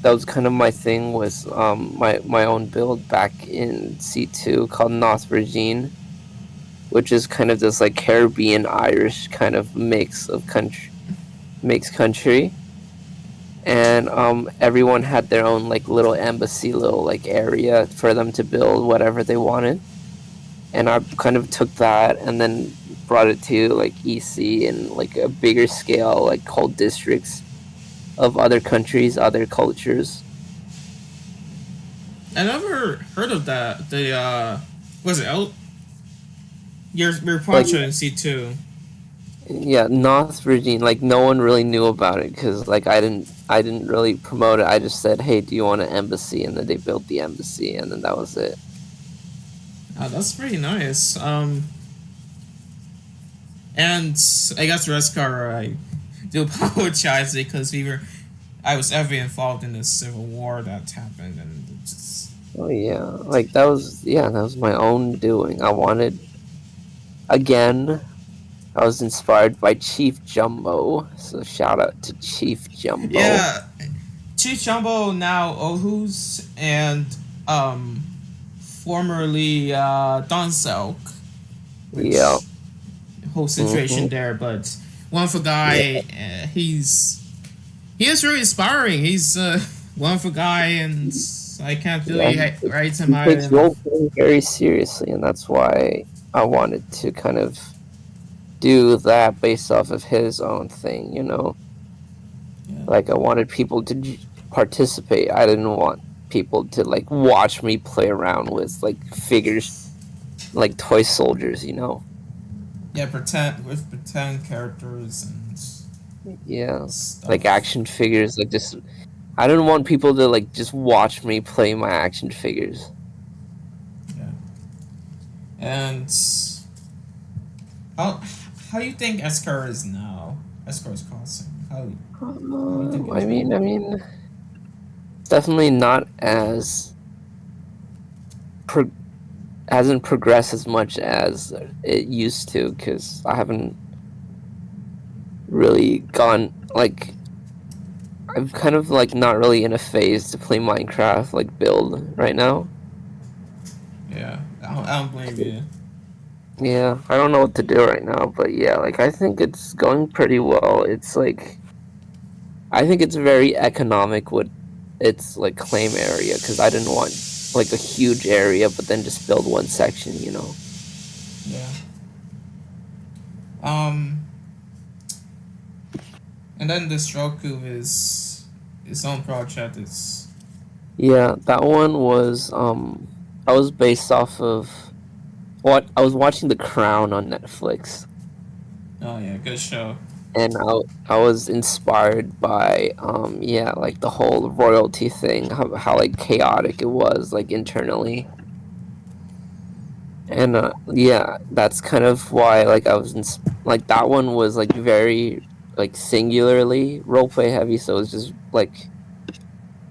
That was kind of my thing was my own build back in C2 called North Virgin, which is kind of this like Caribbean Irish kind of mix country. And everyone had their own like little embassy, little like area for them to build whatever they wanted. And I kind of took that and then brought it to like EC and like a bigger scale, like whole districts of other countries, other cultures. I never heard of that. The was it out? Your project in C2. Yeah, North Virgin, like no one really knew about it because like I didn't really promote it. I just said, hey, do you want an embassy? And then they built the embassy, and then that was it. Oh, that's pretty nice. And I guess Rescar, I do apologize because I was heavily involved in the civil war that happened, and it just. Oh yeah, like that was my own doing. I wanted, again, I was inspired by Chief Jumbo, so shout out to Chief Jumbo. Yeah, Chief Jumbo, now Ohus, and formerly Don Selk. Yeah. Whole situation there, but wonderful guy. He is really inspiring. He's a wonderful guy, and I can't really write him out. He takes role playing very seriously, and that's why I wanted to kind of do that based off of his own thing, you know. Yeah. Like I wanted people to participate. I didn't want people to like watch me play around with like figures, like toy soldiers, you know. Yeah, pretend characters and stuff. Like action figures. Like just, I didn't want people to like just watch me play my action figures. Yeah. And how do you think Escar is now? Escar's crossing. How do you think I mean, definitely not as hasn't progressed as much as it used to because I haven't really gone like I'm kind of like not really in a phase to play Minecraft like build right now. Yeah, I don't blame you. Yeah, I don't know what to do right now, but yeah, like I think it's going pretty well. It's like I think it's very economic with its like claim area because I didn't want like a huge area, but then just build one section, you know. Yeah. And then Deathstroke is its own project. Yeah, that one was I was based off of what I was watching The Crown on Netflix. Oh yeah, good show. And I was inspired by like the whole royalty thing, how like chaotic it was like internally. And that's kind of why like I was like that one was like very like singularly roleplay heavy, so it was just like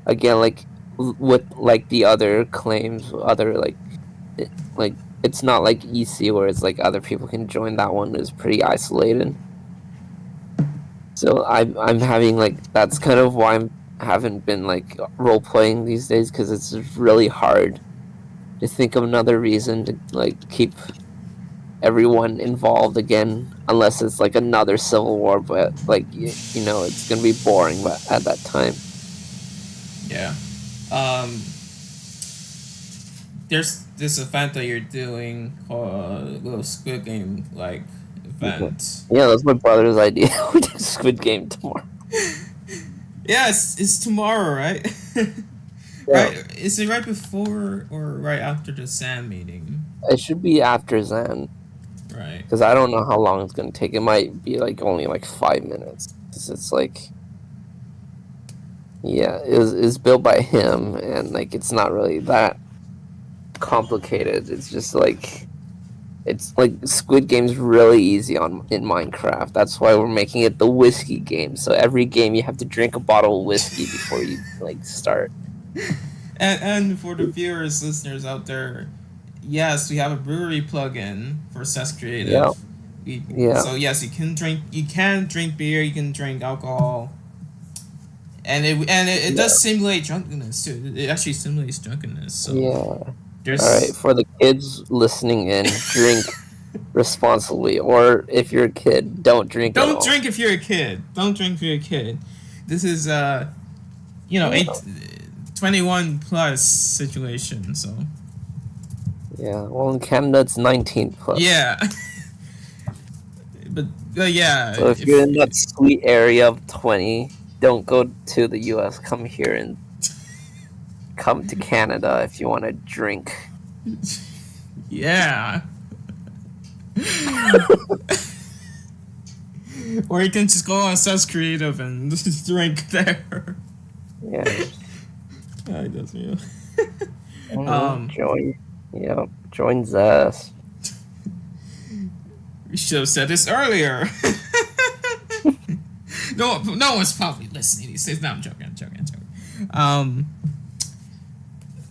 again like with like the other claims, other like it's not like EC where it's like other people can join. That one is pretty isolated. So I'm having like that's kind of why I haven't been like role playing these days because it's really hard to think of another reason to like keep everyone involved again, unless it's like another civil war. But like you know, it's gonna be boring. But at that time, Yeah. Um, there's this event that you're doing called little Squid Game like event. yeah, that's my brother's idea. We do Squid Game tomorrow. Yeah, it's tomorrow, right? Yeah, Right? Is it right before or right after the SAN meeting? it should be after Zen Right. because I don't know how long it's gonna take. It might be like only like 5 minutes. 'Cause it's like, yeah, it's built by him, and like it's not really that complicated. It's just like it's like Squid Game's really easy in Minecraft. That's why we're making it the whiskey game. So every game you have to drink a bottle of whiskey before you like start. And for the viewers, listeners out there, yes, we have a brewery plugin for Cess Creative. Yeah. Yeah. So yes, you can drink beer, you can drink alcohol, and it does simulate drunkenness too. It actually simulates drunkenness. So Yeah. there's All right, for the kids listening in, drink responsibly, or if you're a kid, don't drink at don't all. drink if you're a kid. Don't drink if you're a kid. This is you know, 21 plus situation. So Yeah, well, in Canada, it's 19 plus. yeah, but yeah. So if you're in that sweet area of 20, don't go to the US. Come here and come to Canada if you want to drink. Yeah. Or you can just go on Cess Creative and just drink there. Yeah. It does me. Join. Yeah, join Zest. We should have said this earlier. No one's probably listening these days. No, I'm joking. All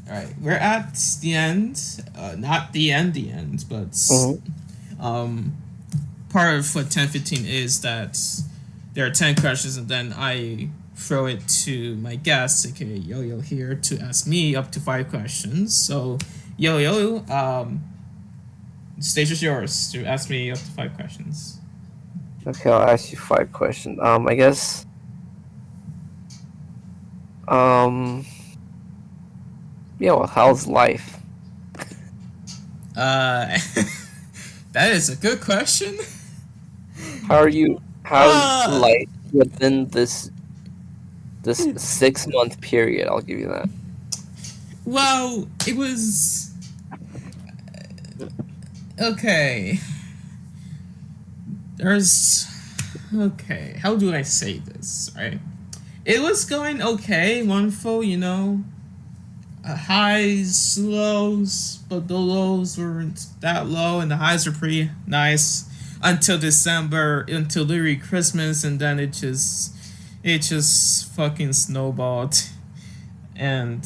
right, we're at the end. Not the end, but part of what 1015 is that there are 10 questions, and then I throw it to my guest, aka Yo-Yo here, to ask me up to 5 questions. So, Yo-Yo, the stage is yours to ask me up to 5 questions. Okay, I'll ask you 5 questions. I guess. Yeah, well, how's life? That is a good question. How are you? How's life within this 6-month period? I'll give you that. Well, it was okay. Okay. How do I say this? Right. It was going okay, wonderful, you know. Highs, lows, but the lows weren't that low, and the highs were pretty nice until December, until literally Christmas, and then it just fucking snowballed, and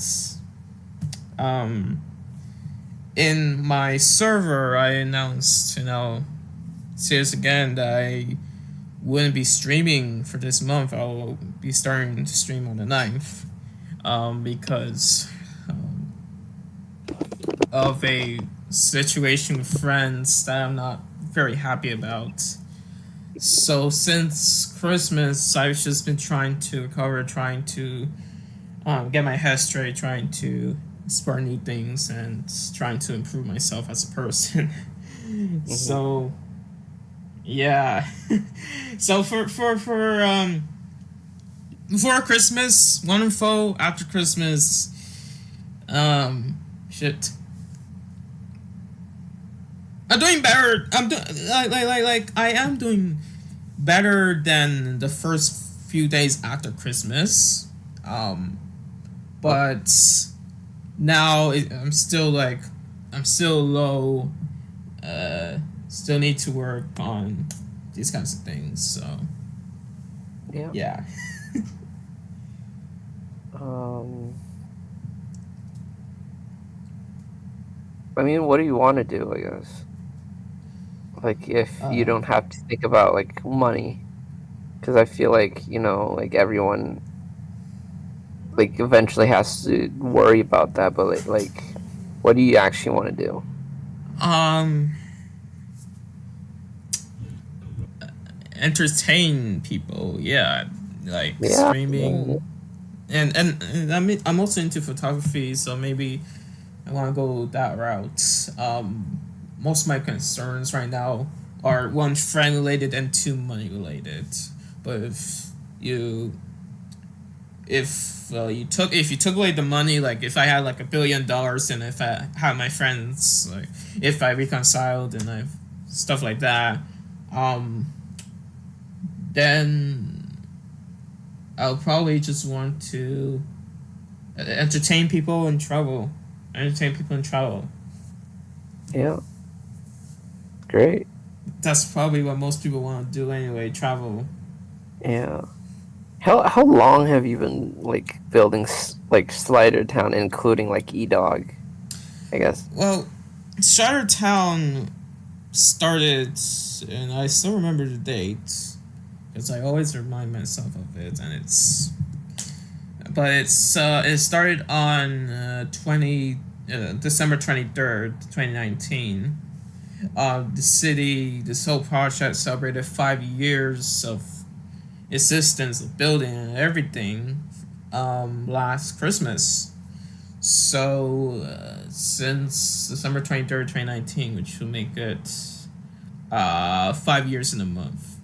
in my server, I announced, serious again, that I wouldn't be streaming for this month. I'll be starting to stream on the 9th, because of a situation with friends that I'm not very happy about. So since Christmas, I've just been trying to recover, trying to get my head straight, trying to explore new things, and trying to improve myself as a person. So, yeah. So for before Christmas, wonderful. After Christmas, shit. I'm doing better. I'm I am doing better than the first few days after Christmas. But now I'm still low. Still need to work on these kinds of things. So yeah. I mean, what do you want to do, I guess? Like, if you don't have to think about, like, money. Because I feel like, like, everyone, like, eventually has to worry about that. But, like what do you actually want to do? entertain people. Yeah, like Yeah. streaming, and I'm also into photography, so maybe I want to go that route. Most of my concerns right now are one, friend related, and two, money related. But you if you took away the money, like if I had like $1 billion, and if I had my friends, like if I reconciled and I stuff like that, um, then I'll probably just want to entertain people and travel. Entertain people and travel. Yeah. Great. That's probably what most people want to do anyway. Travel. Yeah. How long have you been like building like Slider Town, including like E-Dog? I guess. Well, Shutter Town started, and I still remember the date because I always remind myself of it, and it started on December 23rd, 2019. This whole project celebrated 5 years of existence, of building and everything, last Christmas. So since December 23rd, 2019, which will make it 5 years in a month.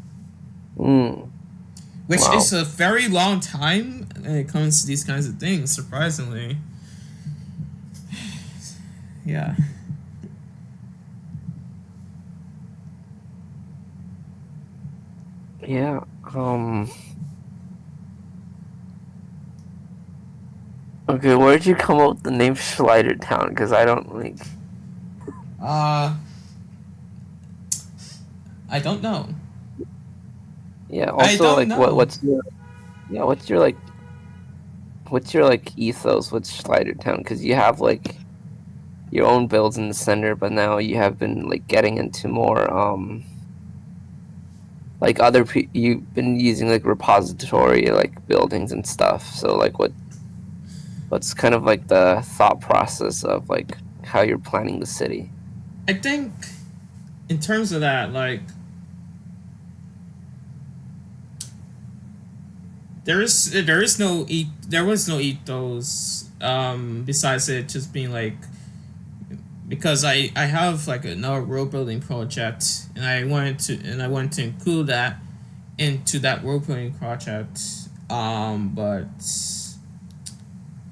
Which Wow. is a very long time when it comes to these kinds of things, surprisingly. Yeah. Yeah. Okay, where'd you come up with the name Slider Town? Because I don't like. I don't know. Yeah. I Also, don't like, know. what's your like ethos with Slider Town? Because you have like your own builds in the center, but now you have been like getting into more like you've been using like repository like buildings and stuff. So like what's kind of like the thought process of like how you're planning the city? I think in terms of that, like there was no ethos besides it just being like, because I have like another world building project, and I wanted to include that into that world building project, but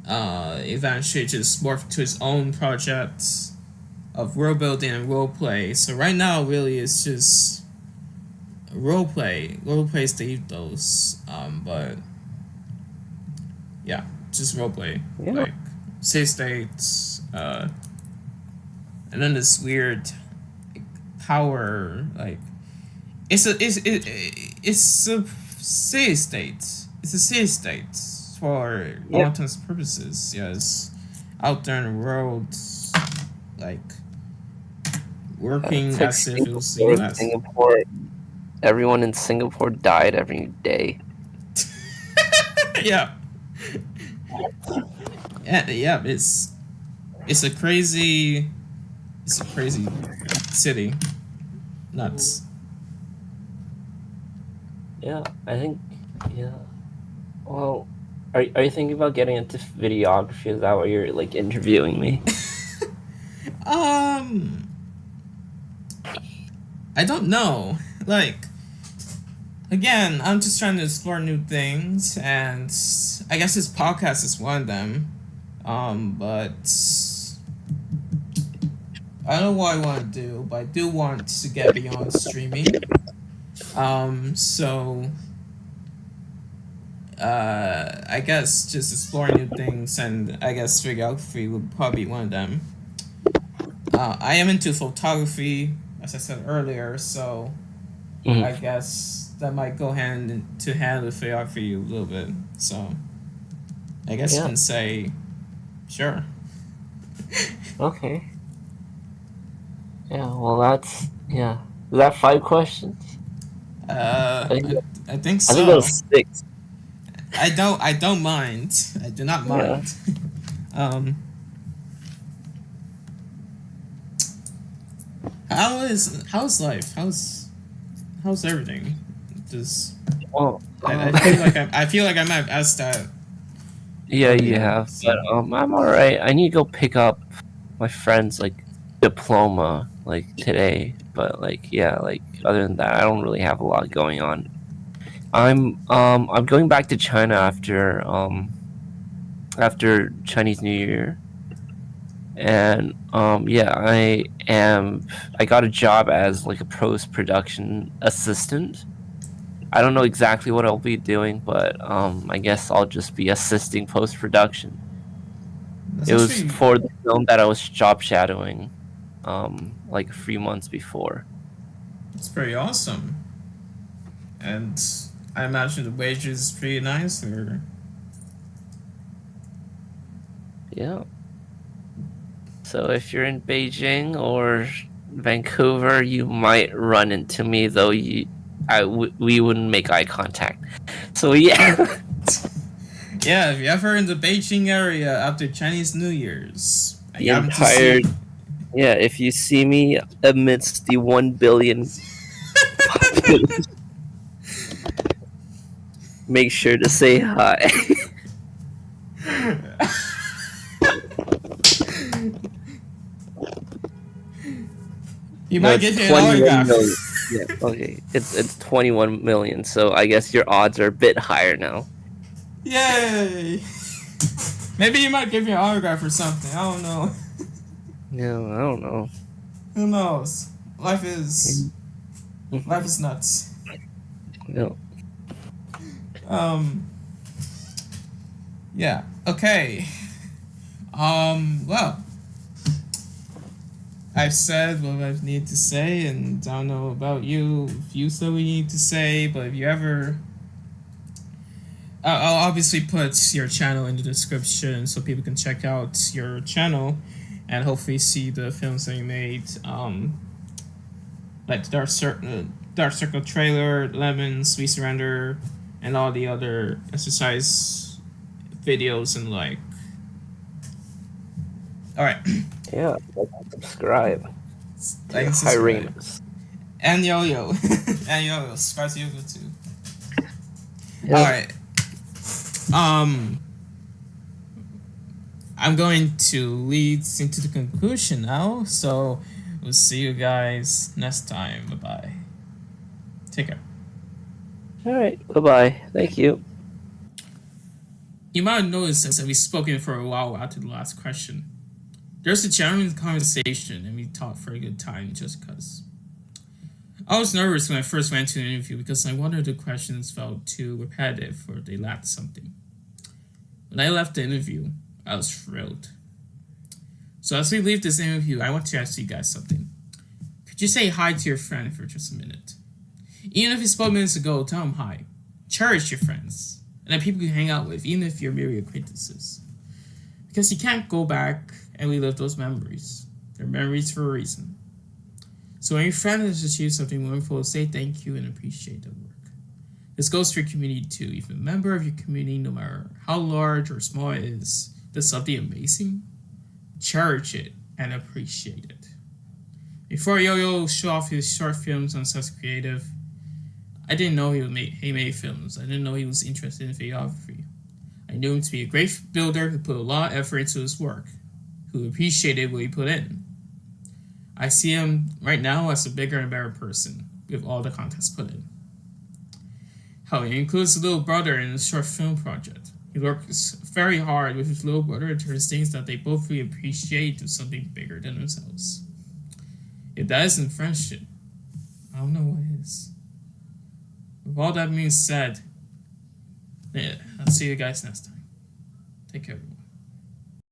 eventually it just morphed to its own project of world building and role play. So right now, really, it's just role play. Role play is the ethos, but yeah, just role play, Yeah. like city states, and then this weird power, like it's a city state. It's a city state for all Yeah. intents and purposes. Yes, out there in the world, like working It's like as if it was the Singapore. U.S. Singapore. Everyone in Singapore died every day. Yeah. Yeah. It's a crazy city. Nuts. Yeah, I think. Yeah. Well, are you thinking about getting into videography? Is that why you're like interviewing me? I don't know. Like, again, I'm just trying to explore new things, and I guess this podcast is one of them. But I don't know what I want to do, but I do want to get beyond streaming. So I guess just exploring new things, and I guess videography would probably be one of them. I am into photography, as I said earlier, so I guess that might go hand to hand with videography a little bit. So I guess you Yeah. can say, sure. Okay. Yeah. Well, that's yeah. Is that 5 questions? Uh, I think, I think I think that so. was 6. I don't mind. I do not Yeah. mind. How's life? How's everything? Just Well, I feel like I might have asked that yeah, you earlier. have, So but I'm all right. I need to go pick up my friend's like diploma like today, but like yeah, like other than that, I don't really have a lot going on. I'm going back to China after Chinese New Year, and yeah, I got a job as like a post production assistant. I don't know exactly what I'll be doing, but I guess I'll just be assisting post production. that's It was actually for the film that I was job shadowing, like 3 months before. it's pretty awesome. And I imagine the wages is pretty nice. Or Yeah. So if you're in Beijing or Vancouver, you might run into me, though we wouldn't make eye contact. So yeah. yeah, if you're ever in the Beijing area after Chinese New Year's, and The you happen to entire see, Yeah, if you see me amidst the 1 billion population, make sure to say hi. you No, might it's get an 21 autograph. million. Yeah, okay. It's 21 million, so I guess your odds are a bit higher now. Yay! Maybe you might give me an autograph or something. I don't know. No, I don't know. Who knows? Life is nuts. No. Yeah. Okay. Well, I've said what I need to say, and I don't know about you. If you said what you need to say, but if you ever, I'll obviously put your channel in the description so people can check out your channel, and hopefully see the films that you made. Like the Dark Circle trailer, Lemons, We Surrender, and all the other exercise videos and like. All right. Yeah, like and subscribe. Like and Hi, subscribe. Remus. And Yo-Yo. And Yo-Yo. Subscribe to Yo-Yo too. Yeah. Alright. I'm going to lead into the conclusion now, so we'll see you guys next time. Bye-bye. Take care. All right. Bye-bye. Thank you. You might have noticed that we've spoken for a while after the last question. There's a genuine conversation, and we talked for a good time just because. I was nervous when I first went to an interview because I wondered if the questions felt too repetitive or they lacked something. When I left the interview, I was thrilled. So as we leave this interview, I want to ask you guys something. Could you say hi to your friend for just a minute? Even if you spoke minutes ago, tell them hi. Cherish your friends, and the people you hang out with, even if you're merely acquaintances. Because you can't go back and relive those memories. They're memories for a reason. So when your friend has achieved something wonderful, say thank you and appreciate their work. This goes for your community too. If a member of your community, no matter how large or small it is, does something amazing, cherish it and appreciate it. Before Yo-Yo showed off his short films on Such Creative, I didn't know he made films. I didn't know he was interested in videography. I knew him to be a great builder who put a lot of effort into his work, who appreciated what he put in. I see him right now as a bigger and better person with all the context put in. How he includes his little brother in his short film project. He works very hard with his little brother to turn things that they both really appreciate to something bigger than themselves. If that isn't friendship, I don't know what is. With all that being said, yeah, I'll see you guys next time. Take care, everyone.